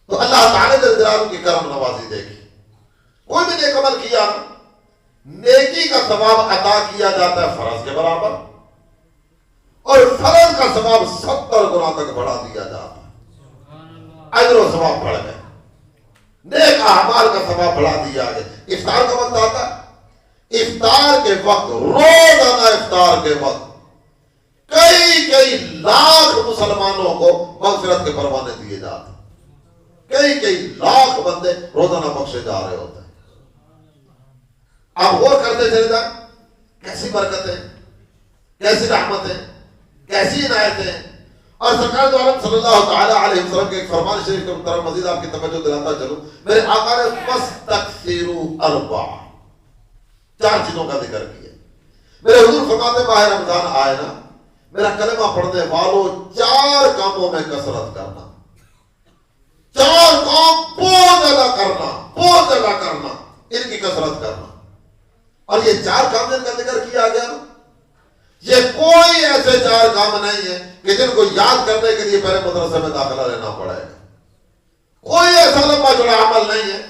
تو اللہ تعالیٰ جل جلالہ کی کرم نوازی دیکھی، کوئی بھی نیک عمل کیا، نیکی کا ثواب عطا کیا جاتا ہے فرض کے برابر، اور فرض کا ثواب 70 گنا تک بڑھا دیا جاتا ہے۔ اجر و ثواب بڑھ گئے، نیک اعمال کا ثواب بڑھا دیا گیا۔ افطار کا وقت آتا ہے، افطار کے وقت، روزانہ افطار کے وقت کئی لاکھ مسلمانوں کو مغفرت کے پروانے دیے جاتے ہیں، کئی لاکھ بندے روزانہ بخشے جا رہے ہوتے ہیں۔ آپ غور کرتے چلے جائیں، کیسی برکتیں، کیسی رحمتیں، کیسی عنایتیں۔ اور سرکار دو عالم صلی اللہ تعالیٰ علیہ وسلم کے ایک فرمان شریف کے طرف مزید آپ کی توجہ دلاتا چلوں، میرے آقا نے فَاسْتَكْثِرُوا أَرْبَعَ، 4 چیزوں کا ذکر کیا۔ میرے حضور فرماتے ماہ رمضان آئے نا، میرا کلمہ پڑھنے والوں 4 کاموں میں کثرت کرنا، 4 کام بہت زیادہ کرنا، ان کی کثرت کرنا۔ اور یہ 4 کام جن کا ذکر کیا گیا نا، یہ کوئی ایسے 4 کام نہیں ہے کہ جن کو یاد کرنے کے لیے پہلے مدرسے میں داخلہ لینا پڑے گا۔ کوئی ایسا لمبا چوڑا عمل نہیں ہے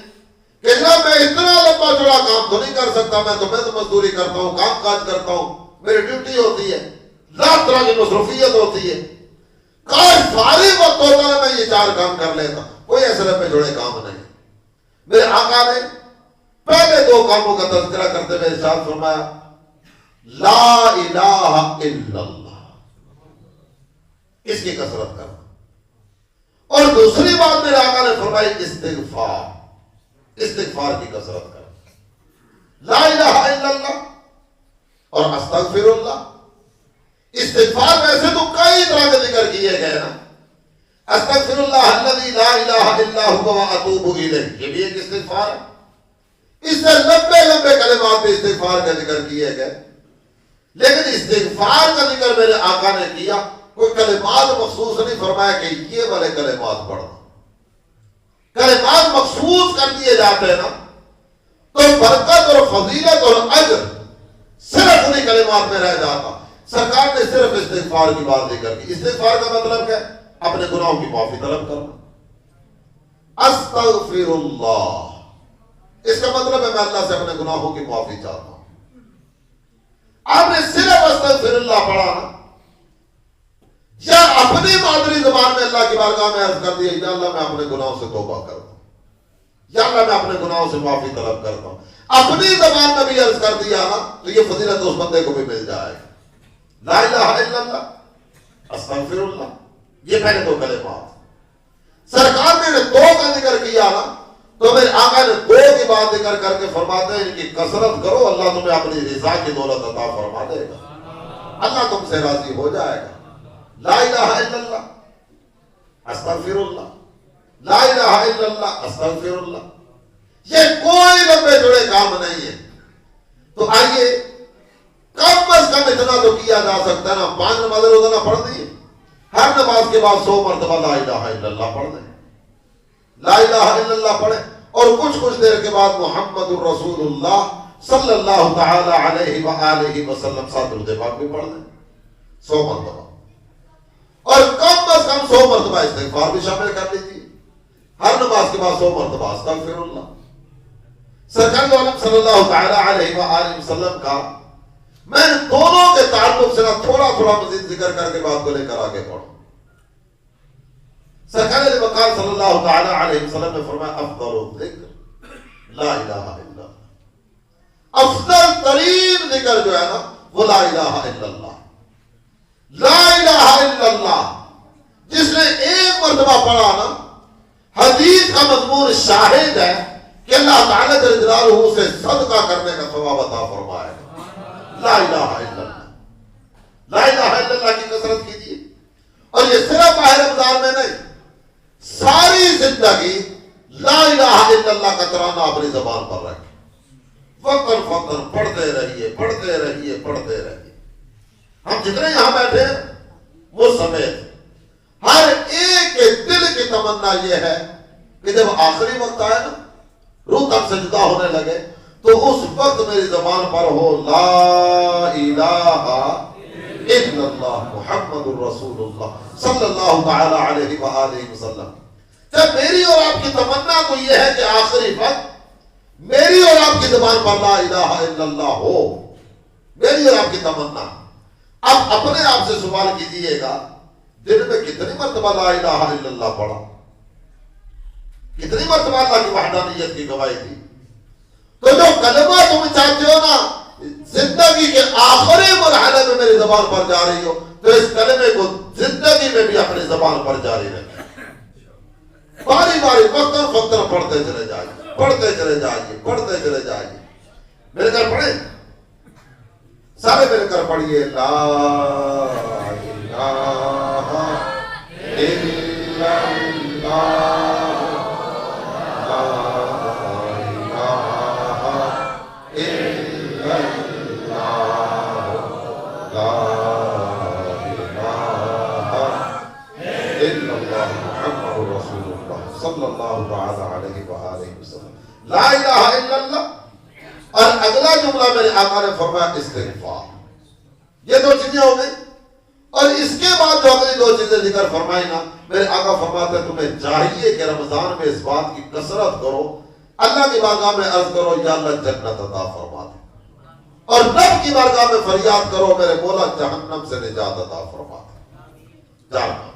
کہ جناب میں اتنا لمبا چوڑا کام تو نہیں کر سکتا، میں تو مزدوری کرتا ہوں، کام کاج کرتا ہوں، میری ڈیوٹی ہوتی ہے، لاکھ طرح کی مصروفیت ہوتی ہے، کاش فارغ وقت ہوتا ہے میں یہ 4 کام کر لیتا۔ کوئی ایسے لمبے چوڑے کام نہیں۔ میرے آقا نے پہلے 2 کاموں کا تذکرہ کرتے ہوئے ارشاد فرمایا، لا الہ الا اللہ، اس کی کثرت کرنا۔ اور دوسری بات میرے آقا نے فرمائی استغفار کی کثرت کرنا۔ لا الہ الا اللہ اور استغفر اللہ۔ استغفار ویسے تو کئی طرح کے ذکر کیے گئے نا، استغفر اللہ الذی لا الہ الا هو واتوب الیہ، یہ بھی ایک استغفار ہے۔ اس سے لمبے کلمات بھی استغفار کا ذکر کیے گئے، لیکن استغفار کا ذکر میرے آقا نے کیا، کوئی کلمات مخصوص نہیں فرمایا کہ یہ والے کلمات پڑھنا۔ کلمات مخصوص کر دیے جاتے ہیں نا تو برکت اور فضیلت اور اجر صرف انہیں کلمات میں رہ جاتا۔ سرکار نے صرف استغفار کی بات ذکر کی۔ استغفار کا مطلب کیا؟ اپنے گناہوں کی معافی طلب کرنا۔ استغفر اللہ، اس کا مطلب ہے میں اللہ سے اپنے گناہوں کی معافی چاہتا ہوں۔ آپ نے صرف استغفر اللہ پڑھا نا، یا اپنی مادری زبان میں اللہ کی بارگاہ میں عرض کر دیا، یا اللہ میں اپنے گناہوں سے توبہ کرتا ہوں، یا اللہ میں اپنے گناہوں سے معافی طلب کرتا ہوں، اپنی زبان میں بھی عرض کر دیا نا، تو یہ فضیلت اس بندے کو بھی مل جائے گا۔ لا الہ الا اللہ، استغفر اللہ، یہ پہلے 2 کلمات۔ سرکار نے 2 کا ذکر کیا نا، تو میرے آقا نے 2 کی بات ذکر کر کے فرماتے ہیں ان کی کثرت کرو، اللہ تمہیں اپنی رضا کی دولت عطا فرما دے گا، اللہ تم سے راضی ہو جائے گا۔ لا الہ الا اللہ، استغفر اللہ، لا الہ الا اللہ، استغفر اللہ، یہ کوئی لمبے جڑے کام نہیں ہے۔ تو آئیے کم از کم اتنا تو کیا جا سکتا ہے نا، 5 نمازیں روزانہ پڑھ دیے، ہر نماز کے بعد 100 مرتبہ لا الہ الا اللہ پڑھ دیں، لا الہ الا اللہ پڑھیں، اور کچھ دیر کے بعد محمد الرسول اللہ صلی اللہ تعالی علیہ وآلہ وسلم 7 درود پاک بھی پڑھ دیں 100 مرتبہ، اور کم از کم 100 مرتبہ استغفار بھی شامل کر لیجیے، ہر نماز کے بعد 100 مرتبہ استغفر اللہ۔ سرکار دو عالم صلی اللہ تعالی علیہ وآلہ وسلم کا میں دونوں کے تعلق سے تھوڑا مزید ذکر کر کے بات کو لے کر آگے بڑھوں۔ سرکار علیہ وقار صلی اللہ تعالی علیہ وسلم نے فرمایا افضل الذکر لا الہ الا اللہ، افضل ترین ذکر جو ہے نا وہ لا الہ الا اللہ۔ لا الہ الا اللہ جس نے 1 مرتبہ پڑھا نا، حدیث کا مضمون شاہد ہے کہ اللہ تعالیٰ جل جلالہ سے صدقہ کرنے کا ثواب عطا فرمائے گا. لا الہ الا اللہ، لا الہ الا اللہ کی کثرت کیجیے. اور یہ صرف ماہ رمضان میں نہیں، ساری زندگی لا الہ الا اللہ کا ترانہ اپنی زبان پر رکھیں. فقر فقر پڑھتے رہیے، پڑھتے رہیے، پڑھتے رہیے. ہم جتنے یہاں بیٹھے ہیں وہ سمیت ہر ایک کے دل کی تمنا یہ ہے کہ جب آخری وقت آئے نا، روح تن سے جدا ہونے لگے، تو اس وقت میری زبان پر ہو لا الہ الا اللہ محمد الرسول اللہ صلی اللہ تعالی علیہ وآلہ وسلم. جب میری اور آپ کی تمنا تو یہ ہے کہ آخری وقت میری اور آپ کی زبان پر لا الہ الا اللہ ہو، میری اور آپ کی تمنا. اب اپنے آپ سے سوال کیجئے گا، دن میں کتنی مرتبہ لا الہ الا اللہ پڑھا، کتنی مرتبہ اللہ کی وحدانیت کی گواہی دی. تو جو کلمہ تم چاہتے ہو نا زندگی کے آخری مرحلے میں میری زبان پر جا رہی ہو، تو اس کلمے کو زندگی میں بھی اپنی زبان پر جاری رکھیں. باری باری فقر فقر پڑھتے چلے جائیے، پڑھتے چلے جائیے، پڑھتے چلے جائیے. میرے گھر پڑھیں، سارے میرے گھر پڑھیے لا الہ الا اللہ. صلی اللہ تعالی علیہ وآلہ وسلم. لا الہ الا اللہ. اور اگلا جملہ میرے آقا نے فرمایا استغفار. یہ دو چیزیں ہو گئی. اور اس کے بعد جو اگلی دو چیزیں ذکر فرمائی نا، میرے آقا فرماتے ہیں تمہیں چاہیے کہ رمضان میں اس بات کی کثرت کرو، اللہ کی بارگاہ میں عرض کرو یا اللہ جنت عطا فرما دے، اور رب کی بارگاہ میں فریاد کرو میرے مولا جہنم سے نجات عطا فرما دے. جاننا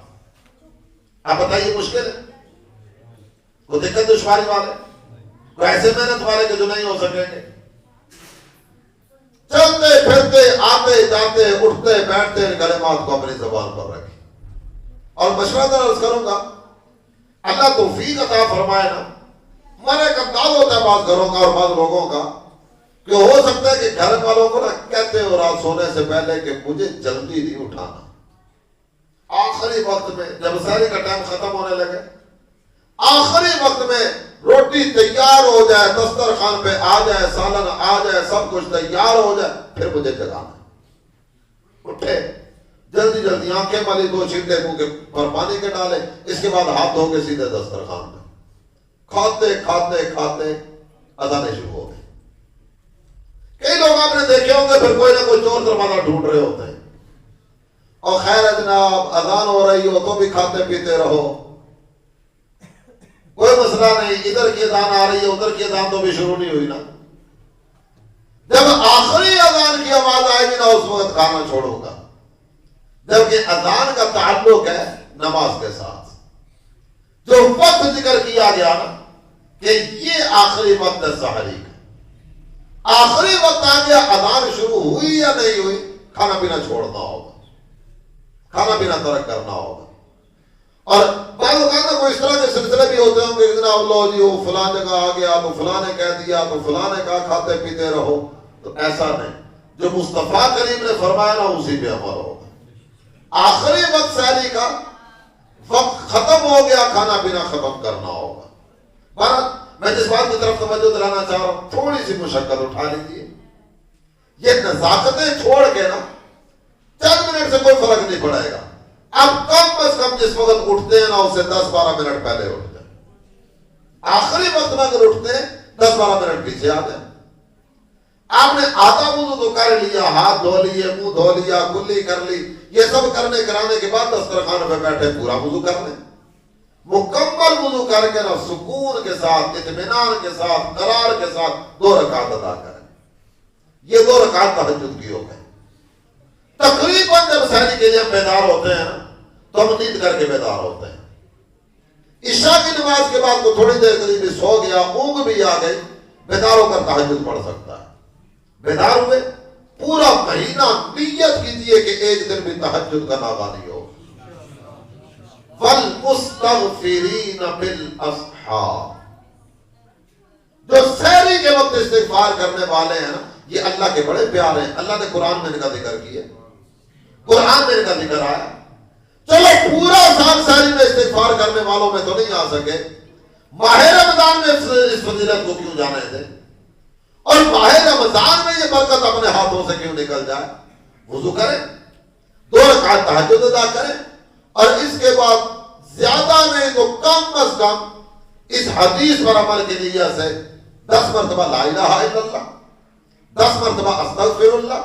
آپ بتائیے مشکل ہے؟ کوئی دقت دشواری والے، کوئی ایسے محنت والے کہ جو نہیں ہو سکیں گے؟ چلتے پھرتے آتے جاتے اٹھتے بیٹھتے کلمات کو اپنی زبان پر رکھیں. اور مشورہ عرض کروں گا، اللہ توفیق عطا فرمائے نا. ہمارا ایک انداز ہوتا ہے بعض گھروں کا اور بعض لوگوں کا کہ ہو سکتا ہے کہ گھر والوں کو نا کہتے ہو رات سونے سے پہلے کہ مجھے جلدی نہیں اٹھانا. آخری وقت میں جب سحری کا ٹائم ختم ہونے لگے، آخری وقت میں روٹی تیار ہو جائے، دسترخوان پہ آ جائے، سالن آ جائے، سب کچھ تیار ہو جائے، پھر مجھے جگانا. اٹھے جلدی جلدی آنکھیں ملی، دو چھینٹے منہ کے پر پانی کے ڈالے، اس کے بعد ہاتھ دھو کے سیدھے دسترخوان پہ. کھاتے کھاتے کھاتے اذانیں شروع ہو گئی. کئی لوگ آپ نے دیکھے ہوں گے پھر کوئی نہ کوئی چور دروازہ ڈھونڈ رہے ہوتے ہیں. اور خیر ہے جناب، اذان ہو رہی ہو تو بھی کھاتے پیتے رہو، کوئی مسئلہ نہیں. ادھر کی اذان آ رہی ہے، ادھر کی اذان تو بھی شروع نہیں ہوئی نا. جب آخری اذان کی آواز آئے گی نا اس وقت کھانا چھوڑوں گا. جبکہ اذان کا تعلق ہے نماز کے ساتھ. جو وقت ذکر کیا گیا نا کہ یہ آخری وقت ہے سحری کا، آخری وقت آ گیا، اذان شروع ہوئی یا نہیں ہوئی، کھانا پینا چھوڑنا ہوگا، کھانا پینا ترک کرنا ہوگا. اور بعض اوقات کوئی اس طرح کے سلسلے بھی ہوتے ہوں گے کہ جناب اللہ جی وہ فلاں جگہ آ گیا تو فلاں نے کہہ دیا تو فلاں نے کہا کھاتے پیتے رہو. تو ایسا نہیں، جو مصطفیٰ کریم نے فرمایا نا اسی پہ عمل ہوگا. آخری وقت سحری کا وقت ختم ہو گیا، کھانا پینا ختم کرنا ہوگا. بہرحال میں جس بات کی طرف توجہ دلانا چاہ رہا ہوں، تھوڑی سی مشقت اٹھا لیجیے. یہ نزاکتیں چھوڑ کے نا چند منٹ سے کوئی فرق نہیں پڑے گا. اب کم از کم جس وقت اٹھتے ہیں نا اسے 10-12 منٹ پہلے اٹھ جائیں. آخری وقت میں اگر اٹھتے ہیں 10-12 منٹ پیچھے آ جائیں. آپ نے آدھا وضو تو کر لیا، ہاتھ دھو لیے، منہ دھو لیا، کلی کر لی، یہ سب کرنے کرانے کے بعد دسترخوان پہ بیٹھے پورا وضو کر لیں. مکمل وضو کر کے نا سکون کے ساتھ، اطمینان کے ساتھ، قرار کے ساتھ 2 رکعت ادا کریں. یہ 2 رکعت تہجد کی ہو گئے. تقریباً جب سحری کے لیے ہم بیدار ہوتے ہیں تو ہم نیند کر کے بیدار ہوتے ہیں. عشاء کی نماز کے بعد کو تھوڑی دیر قریب سو گیا، اونگ بھی آ گئی، بیدار ہو کر تہجد پڑھ سکتا ہے. بیدار ہوئے پورا مہینہ نیت کیجیے کہ ایک دن بھی تہجد کا ناغہ نہیں ہو. والمستغفرین بالاسحار، جو سحری کے وقت استغفار کرنے والے ہیں نا، یہ اللہ کے بڑے پیارے ہیں. اللہ نے قرآن میں ان کا ذکر کیا، قرآن میں ان کا ذکر آیا. چلو پورا سال سحری میں استغفار کرنے والوں میں تو نہیں آ سکے، ماہ رمضان میں اس فضیلت کو کیوں جانے تھے، اور ماہ رمضان میں یہ برکت اپنے ہاتھوں سے کیوں نکل جائے. وضو کریں، 2 رکعت تہجد ادا کریں، اور اس کے بعد زیادہ نہیں تو کم از کم اس حدیث پر عمل کے لیے سے 10 مرتبہ لا الہ الا اللہ، 10 مرتبہ استغفر اللہ،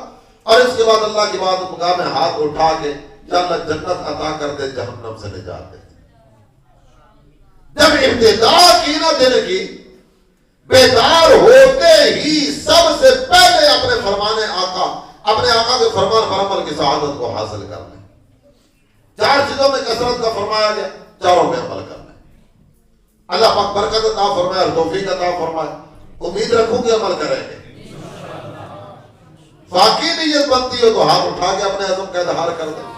اور اس کے بعد اللہ کی بات مقام میں ہاتھ اٹھا کے یا اللہ جنت عطا کر دے، جہنم سے نجات دے. جب ابتدا کی نا دن کی، بیدار ہوتے ہی سب سے پہلے اپنے آقا کے فرمان پر عمل کی سعادت کو حاصل کر لیں. 4 چیزوں میں کثرت کا فرمایا گیا، چاروں میں عمل کر لیں. اللہ پاک برکت عطا فرمائے اور توفیق عطا فرمائے. امید رکھوں گے عمل کریں گے. واقعی نیت بنتی ہو تو ہاتھ اٹھا کے اپنے عزم کا اظہار کر دیں.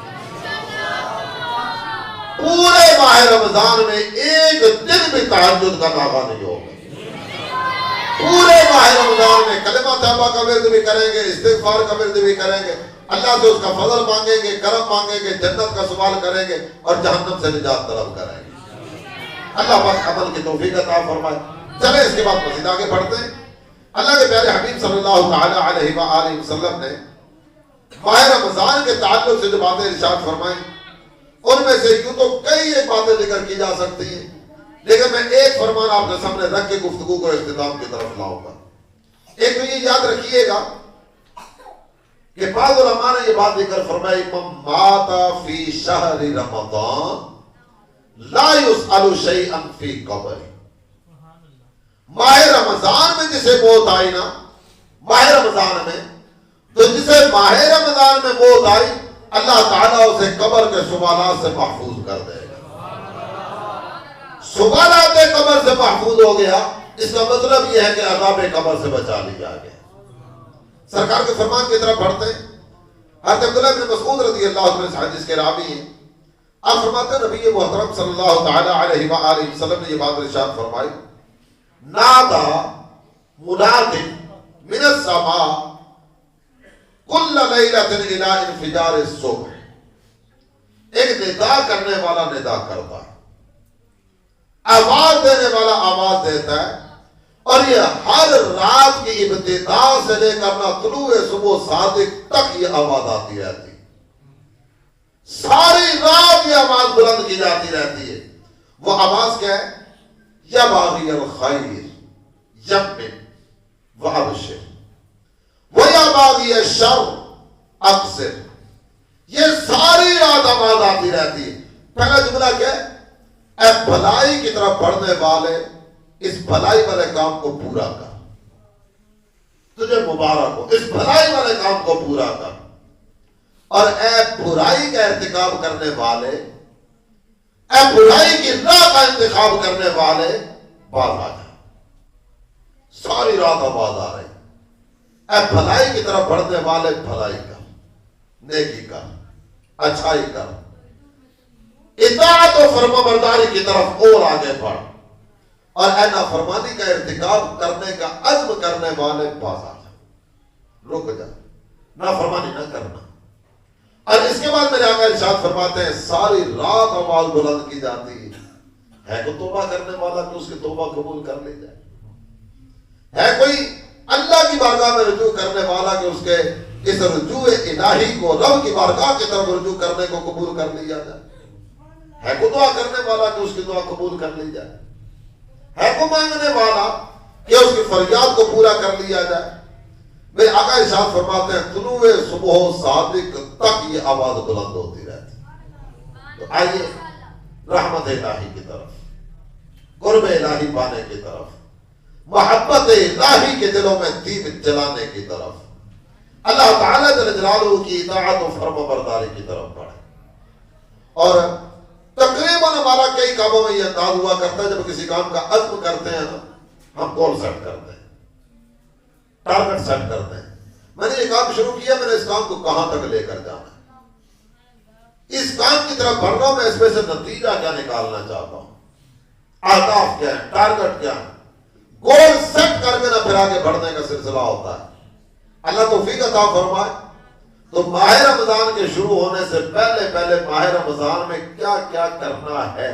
پورے ماہ رمضان میں ایک دن بھی تہجد کا ناغہ نہیں ہوگا. پورے ماہ رمضان میں کلمہ طیبہ کا ورد بھی کریں گے، استغفار کا ورد بھی کریں گے، اللہ سے اس کا فضل مانگیں گے، کرم مانگیں گے، جنت کا سوال کریں گے، اور جہنم سے نجات طلب کریں گے. اللہ پاک عمل کی توفیق عطا فرمائے. چلیں اس کے بعد مزید آگے بڑھتے ہیں. اللہ کے پیارے حبیب صلی اللہ تعالی علیہ وآلہ وسلم نے ماہ رمضان کے تعلق سے جو باتیں ارشاد فرمائیں، ان میں سے یوں تو کئی ایک باتیں ذکر کی جا سکتی ہیں، لیکن میں ایک فرمان آپ کے سامنے رکھ کے گفتگو کو اختتام کی طرف لاؤں گا. ایک تو یہ یاد رکھیے گا کہ بعض علماء نے یہ بات ذکر فرمائی، من مات فی شہر رمضان لا یسأل شیئا فی قبر. ماہ رمضان میں جسے موت آئی نا، ماہ رمضان میں، تو جسے ماہ رمضان میں موت آئی، اللہ تعالیٰ اسے قبر کے سوالات سے محفوظ کر دے گا. سوالات قبر سے محفوظ ہو گیا، اس کا مطلب یہ ہے کہ عذاب قبر سے بچا لیا گیا. سرکار کے فرمان کی طرف بڑھتے ہیں. حضرت عبداللہ بن مسعود رضی اللہ عنہ اس حدیث کے راوی ہیں. آپ فرماتے ہیں نبی محترم صلی اللہ تعالی علیہ وآلہ وسلم نے یہ بات ارشاد فرمائی، نادا مناد من السماء کل لیلۃ الی انفجار الصبح. ایک ندا کرنے والا ندا کرتا ہے، آواز دینے والا آواز دیتا ہے، اور یہ ہر رات کی ابتدا سے لے کر نہ طلوع صبح صادق تک یہ آواز آتی رہتی ہے. ساری رات یہ آواز بلند کی جاتی رہتی ہے. وہ آواز کیا ہے؟ یا باغی الخیر یمن وابشر وَيَا بَاغِيَ الشَّرِّ اقصر. یہ ساری رات آواز آتی رہتی ہے. پہلا جملہ کیا ہے؟ اے بھلائی کی طرف بڑھنے والے، اس بھلائی والے کام کو پورا کر، تجھے مبارک ہو، اس بھلائی والے کام کو پورا کر. اور اے برائی کا ارتکاب کرنے والے، اے برائی کی راہ کا انتخاب کرنے والے، باز آ جا. ساری رات آواز آ رہی، اے بھلائی کی طرف بڑھنے والے بھلائی کر، نیکی کر، اچھائی کر، اطاعت و فرما برداری کی طرف اور آگے بڑھ، اور اے نافرمانی کا ارتکاب کرنے کا عزم کرنے والے باز آ جا، رک جا، نافرمانی نہ کرنا. اور اس کے بعد میرے آقا ارشاد فرماتے ہیں ساری رات آواز بلند کی جاتی ہے کوئی توبہ کرنے والا کہ اس کی توبہ قبول کر لی جائے، ہے کوئی اللہ کی بارگاہ میں رجوع کرنے والا کہ اس کے اس رجوع الہی کو رب کی بارگاہ کی طرف رجوع کرنے کو قبول کر لیا جائے، ہے کوئی دعا کرنے والا کہ اس کی دعا قبول کر لی جائے، ہے کوئی مانگنے والا کہ اس کی فریاد کو پورا کر لیا جائے. میرے آقا ارشاد فرماتے ہیں طلوع صبح صادق تک یہ آواز بلند ہوتی رہتی. تو آئیے رحمت الہی کی طرف، قرب الہی پانے کی طرف، محبت الہی کے دلوں میں دین جلانے کی طرف، اللہ تعالیٰ جل جلالہ کی اطاعت و فرما برداری کی طرف بڑھے. اور تقریباً ہمارا کئی کاموں میں یہ انداز ہوا کرتا ہے، جب کسی کام کا عزم کرتے ہیں نا، ہم گول سیٹ کرتے ہیں، ٹارگٹ سیٹ کرتے ہیں. میں نے یہ کام شروع کیا، میں نے اس کام کو کہاں تک لے کر جانا ہے. اس کام کی طرف بڑھ رہا ہوں، میں اس میں سے نتیجہ کیا نکالنا چاہتا ہوں، اہداف کیا ہے، ٹارگٹ کیا ہے، گول سیٹ کر کے نہ پھر آگے بڑھنے کا سلسلہ ہوتا ہے۔ اللہ توفیق عطا فرمائے۔ تو ماہ رمضان کے شروع ہونے سے پہلے ماہ رمضان میں کیا کیا کرنا ہے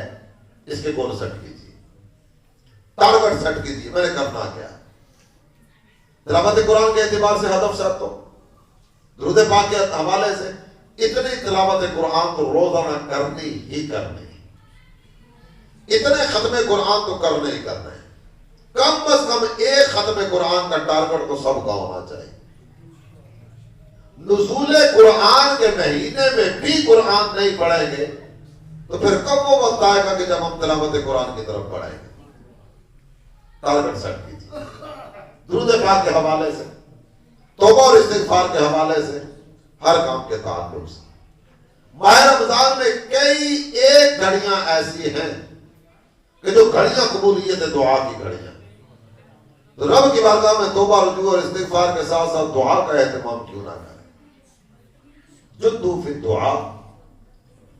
اس کے گول سیٹ کیجیے، ٹارگٹ سیٹ کیجیے، میں نے کرنا کیا۔ تلاوت قرآن کے اعتبار سے ہدف سیٹ ہو، درود پاک کے حوالے سے اتنی تلاوت قرآن تو روزانہ کرنی ہی کرنی، اتنے ختم قرآن تو کرنے ہی کرنے، کم از کم ایک ختم قرآن کا ٹارگٹ تو سب کا ہونا چاہیے۔ نزول قرآن کے مہینے میں بھی قرآن نہیں پڑھیں گے تو پھر کب وہ وقت آئے گا کہ جب ہم تلاوت قرآن کی طرف پڑھیں گے؟ ٹارگٹ سیٹ کیجیے، درود پاک کے حوالے سے، توبہ اور استغفار کے حوالے سے، ہر کام کے تعلق سے۔ ماہ رمضان میں کئی ایک گھڑیاں ایسی ہیں کہ جو گھڑیاں قبولیت دعا کی گھڑیاں، تو رب کی بارگاہ میں توبہ رجوع اور استغفار کے ساتھ ساتھ دعا کا اہتمام کیوں نہ کریں۔ جدوا فی الدعاء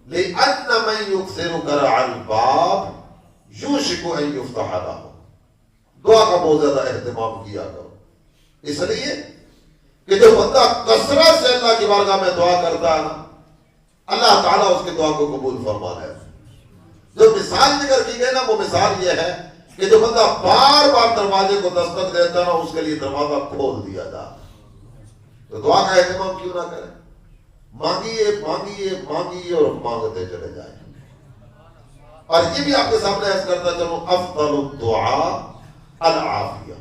لأن من یکثر کرع الباب یوشک ان یفتح لہ، دعا کا بہت زیادہ اہتمام کیا کرو، اس لیے کہ جو بندہ کثرت سے اللہ کی بارگاہ میں دعا کرتا ہے نا، اللہ تعالیٰ اس کی دعا کو قبول فرما لیتا ہے۔ جو مثال ذکر کی گئی نا، وہ مثال یہ ہے کہ جو بندہ بار بار دروازے کو دستک دیتا ہے نا، اس کے لیے دروازہ کھول دیا جاتا ہے۔ تو دعا کا اہتمام کیوں نہ کریں، مانگیے مانگیے مانگیے اور مانگتے چلے جائیں۔ اور یہ بھی آپ کے سامنے عرض کرتا چلوں، افضل الدعاء العافیہ،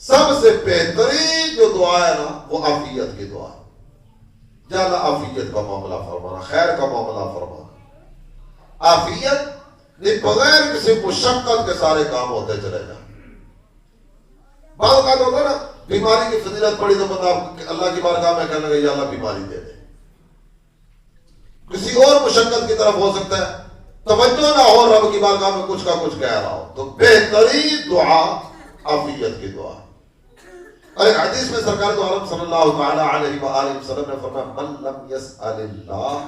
سب سے بہترین جو دعا ہے نا وہ عافیت کی دعا ہے۔ یا اللہ عافیت کا معاملہ فرمانا، خیر کا معاملہ فرمانا۔ عافیت یہ بغیر کسی مشقت کے سارے کام ہوتے چلے جائیں۔ بعض اوقات ہوتا ہے نا، بیماری کی فضیلت پڑی تو بندہ اللہ کی بارگاہ میں کہنے لگا یا اللہ بیماری دے دے، کسی اور مشقت کی طرف ہو سکتا ہے، توجہ نہ ہو رب کی بارگاہ میں کچھ کا کچھ کہہ رہا ہو، تو بہترین دعا عافیت کی دعا۔ اور ایک حدیث میں سرکار دو عالم صلی اللہ تعالی علیہ وآلہ وسلم نے فرمایا، من لم یسأل اللہ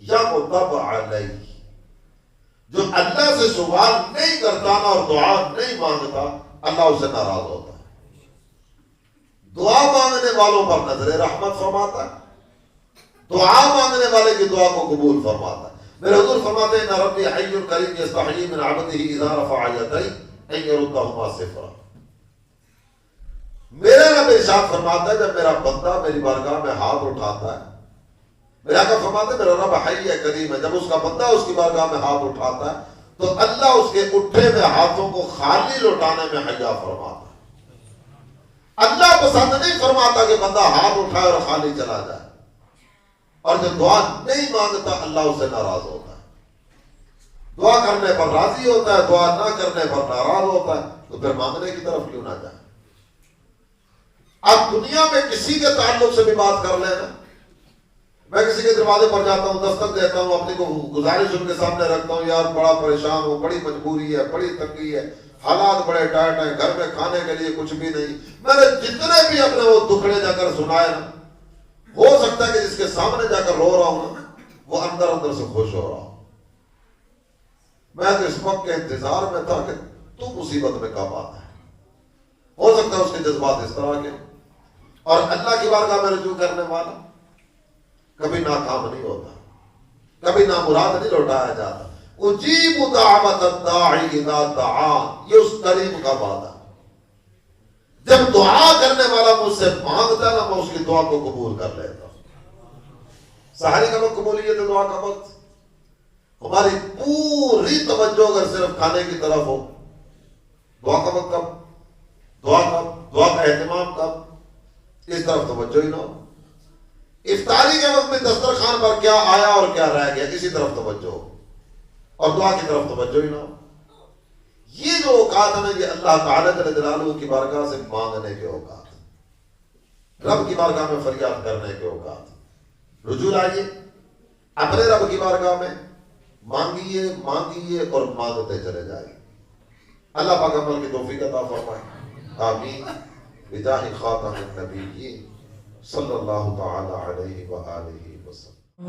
یغضب علیہ، جو اللہ سے سوال نہیں کرتا نا اور دعا نہیں مانگتا، اللہ اس سے ناراض ہوتا ہے۔ دعا مانگنے والوں پر نظر رحمت فرماتا ہے، دعا مانگنے والے کی دعا کو قبول فرماتا ہے۔ میرے حضور فرماتے ہیں، ربی حی کریم یستحیی من عبدہ اذا رفع یدیہ ان یردہما صفرا۔ میرا رب ارشاد فرماتا ہے، جب میرا بندہ میری بارگاہ میں ہاتھ اٹھاتا ہے، میرا آقا فرماتا ہے میرا رب حی ہے کریم ہے، جب اس کا بندہ اس کی بارگاہ میں ہاتھ اٹھاتا ہے تو اللہ اس کے اٹھے ہوئے ہاتھوں کو خالی لوٹانے میں حیا فرماتا ہے۔ اللہ پسند نہیں فرماتا کہ بندہ ہاتھ اٹھائے اور خالی چلا جائے، اور جو دعا نہیں مانگتا اللہ اس سے ناراض ہوتا ہے۔ دعا کرنے پر راضی ہوتا ہے، دعا نہ کرنے پر ناراض ہوتا ہے، تو پھر مانگنے کی طرف کیوں نہ جائے۔ اب دنیا میں کسی کے تعلق سے بھی بات کر لینا، میں کسی کے دروازے پر جاتا ہوں، دستک دیتا ہوں، اپنی کو گزارش ان کے سامنے رکھتا ہوں، یار بڑا پریشان ہوں، بڑی مجبوری ہے، بڑی تنگی ہے، حالات بڑے ٹائٹ ہیں، گھر میں کھانے کے لیے کچھ بھی نہیں۔ میں نے جتنے بھی اپنے وہ دکھڑے جا کر سنائے نا، ہو سکتا ہے کہ جس کے سامنے جا کر رو رہا ہوں نا، وہ اندر اندر سے خوش ہو رہا ہوں۔ میں تو اس وقت کے انتظار میں تھا کہ تو مصیبت میں کب آتا ہے۔ ہو سکتا ہے اس کے جذبات اس طرح کے، اور اللہ کی بارگاہ میں رجوع کرنے والا کبھی ناکام نہیں ہوتا، کبھی نامراد نہیں لوٹایا جاتا۔ اجیب دعوت الداعی اذا دعان، یہ اس کریم کا وعدہ۔ جب دعا کرنے والا مجھ سے مانگتا ہے نا، میں اس کی دعا کو قبول کر لیتا ہوں۔ سحری کا وقت قبولیت دعا کا وقت، ہماری پوری توجہ اگر صرف کھانے کی طرف ہو، دعا کا وقت کب، دعا کا اہتمام کب، اس طرف توجہ ہی نہ ہو۔ افطاری کے وقت میں دسترخوان پر کیا آیا اور کیا رہ گیا، اسی طرف توجہ ہو، اور دعا کی طرف توجہ ہی نہ ہو۔ یہ جو اوقات ہیں یہ اللہ تعالیٰ جل جلالہ کی بارگاہ سے مانگنے کے اوقات، رب کی بارگاہ میں فریاد کرنے کے اوقات۔ رجوع لائیے اپنے رب کی بارگاہ میں، مانگیے مانگیے اور مانگتے چلے جائیے۔ اللہ پاک عمل کی توفیق عطا فرمائے، آمین، بجاہ خاتم النبیین صلی اللہ تعالی علیہ وآلہ وسلم۔ یا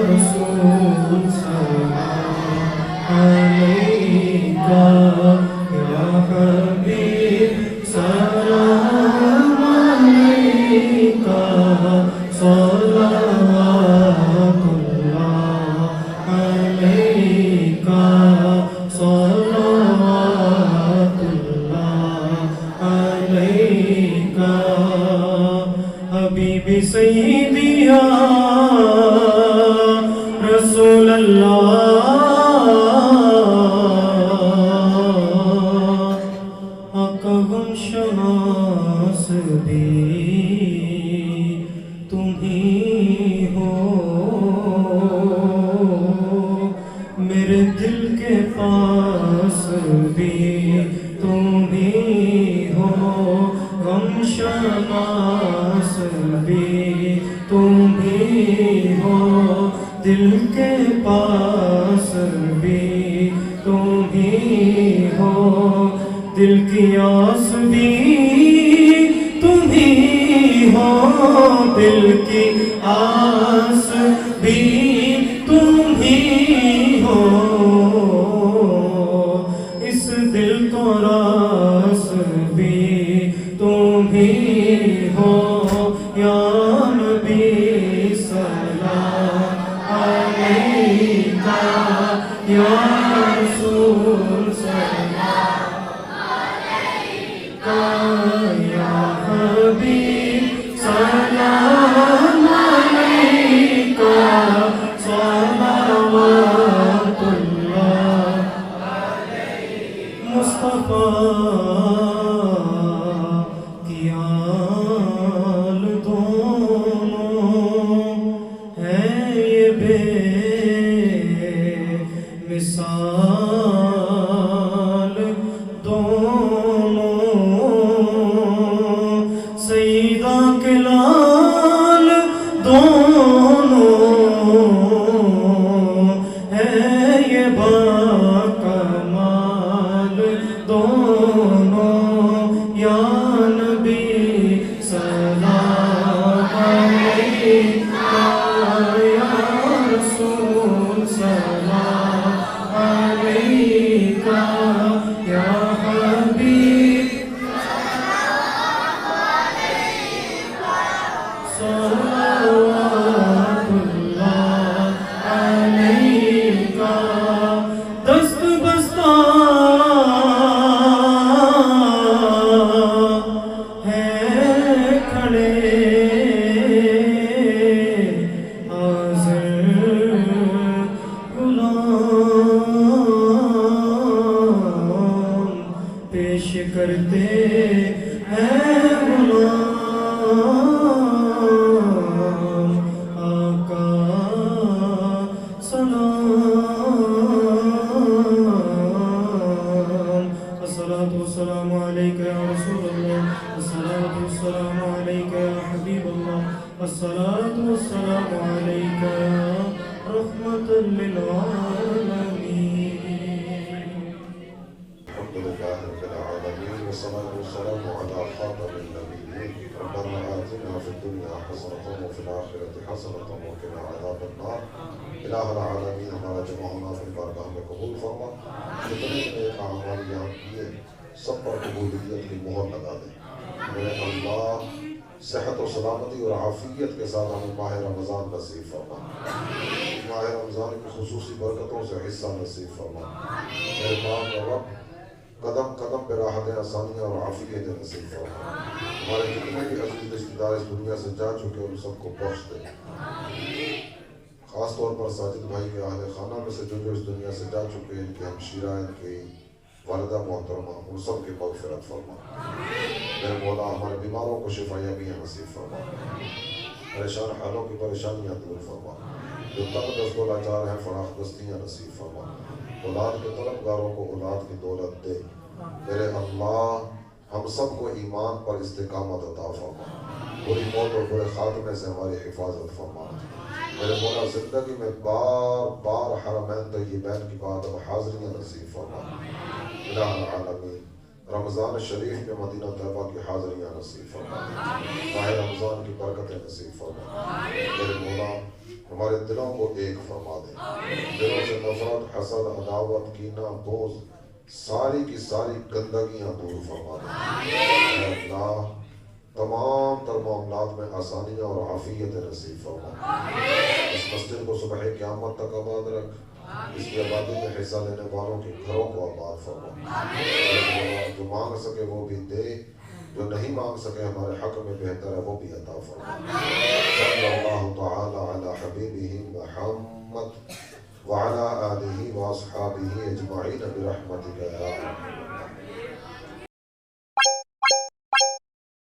رسول سلام علیکہ، یا حبیب سلام علیکہ، صلوات اللہ علیکہ، صلوات اللہ علیکہ، حبیبی سیدی یا رسول اللہ، آقا غم شناس بھی تم ہی ہو، میرے دل کے پاس بھی تم ہی ہو، غم شناس بھی تم ہی ہو، دل کے پاس بھی تم ہی ہو، دل کی آس بھی تم ہی ہو، دل کی آس بھی تم ہی ہو، اس دل کو راس بھی تم ہی ہو، یا نبی سلام علیکہ، یا رسول سلام علیکہ، یا حبیب سلام علیکہ، صلوات اللہ مصطفیٰ کی آل دونوں ہے یہ بے مثال دونوں، سیدہ کے لال دونوں ہے یہ باکمال دونوں، یا نبی سلام علیکہ، یا رسول سلام علیکہ، یا حبیب صلوات اللہ علیکہ، دست بستہ ہے کھڑے حاضر غلام، پیش کرتے ہیں غلام، آقا سلام، الصلاة والسلام علیکہ یا رسول اللہ، الصلاة والسلام علیکہ یا حبیب اللہ، الصلاة والسلام علیکہ یا رحمة للعالمین۔ الحمد لله رب العالمين، والصلاة والسلام على خاتم النبيين، ربنا آتنا في الدنيا حسنة وفي الآخرة حسنة وقنا عذاب النار۔ الہ العالمین ہمارا جمعنا اپنی بارگاہ میں قبول فرما، جتنے نیک اعمال یہاں کیے سب پر قبولیت کی مہر لگا دے۔ میرے اللہ صحت و سلامتی اور عافیت کے ساتھ ہمیں ماہ رمضان نصیب فرما، ماہ رمضان کی خصوصی برکتوں سے حصہ نصیب فرما۔ میرے پاک رب قدم قدم پہ راحتیں، آسانیاں اور عافیتیں نصیب فرما۔ ہمارے جتنے بھی عزیز رشتہ دار اس دنیا سے جا چکے ان سب کو بخش دے، خاص طور پر ساجد بھائی کے اہل خانہ میں سے جو اس دنیا سے جا چکے، ان کے ہمشیرہ، ان کی والدہ محترمہ، ان سب کی مغفرت فرما۔ میرے مولا ہمارے بیماروں کو شفا یابیاں نصیب فرما، پریشان حالوں کی پریشانیاں دور فرما، جو تنگ دست و لاچار ہیں فراخ دستیاں نصیب فرما، اولاد کے طلبگاروں کو اولاد کی دولت دے۔ میرے اللہ ہم سب کو ایمان پر استقامت عطا فرما، بری موت اور برے خاتمے سے ہماری حفاظت فرما۔ میرے مولا زندگی میں بار بار حرمین طیبین کی بات اب حاضریاں نصیب فرما۔ الہ العالمین رمضان شریف میں مدینہ طیبہ کی حاضریاں نصیب فرما دے، ماہ رمضان کی برکتیں نصیب فرما دے۔ میرے مولا ہمارے دلوں کو ایک فرما دے، دلوں سے نفرت، حسد، عداوت، کینہ، بغض، ساری کی ساری گندگیاں دور فرما دے۔ اے اللہ تمام تر معاملات میں آسانیاں اور عافیت نصیب فرما۔ اس مسجد کو صبح قیامت تک آباد رکھ، اس کی آبادی میں حصہ لینے والوں کے گھروں کو آباد فرما۔ جو مانگ سکے وہ بھی دے، جو نہیں مانگ سکے ہمارے حق میں بہتر ہے وہ بھی عطا فرما۔ صلی اللہ تعالی علی حبیبہ محمد وعلی آلہ واصحابہ اجمعین برحمتک یا ارحم الراحمین۔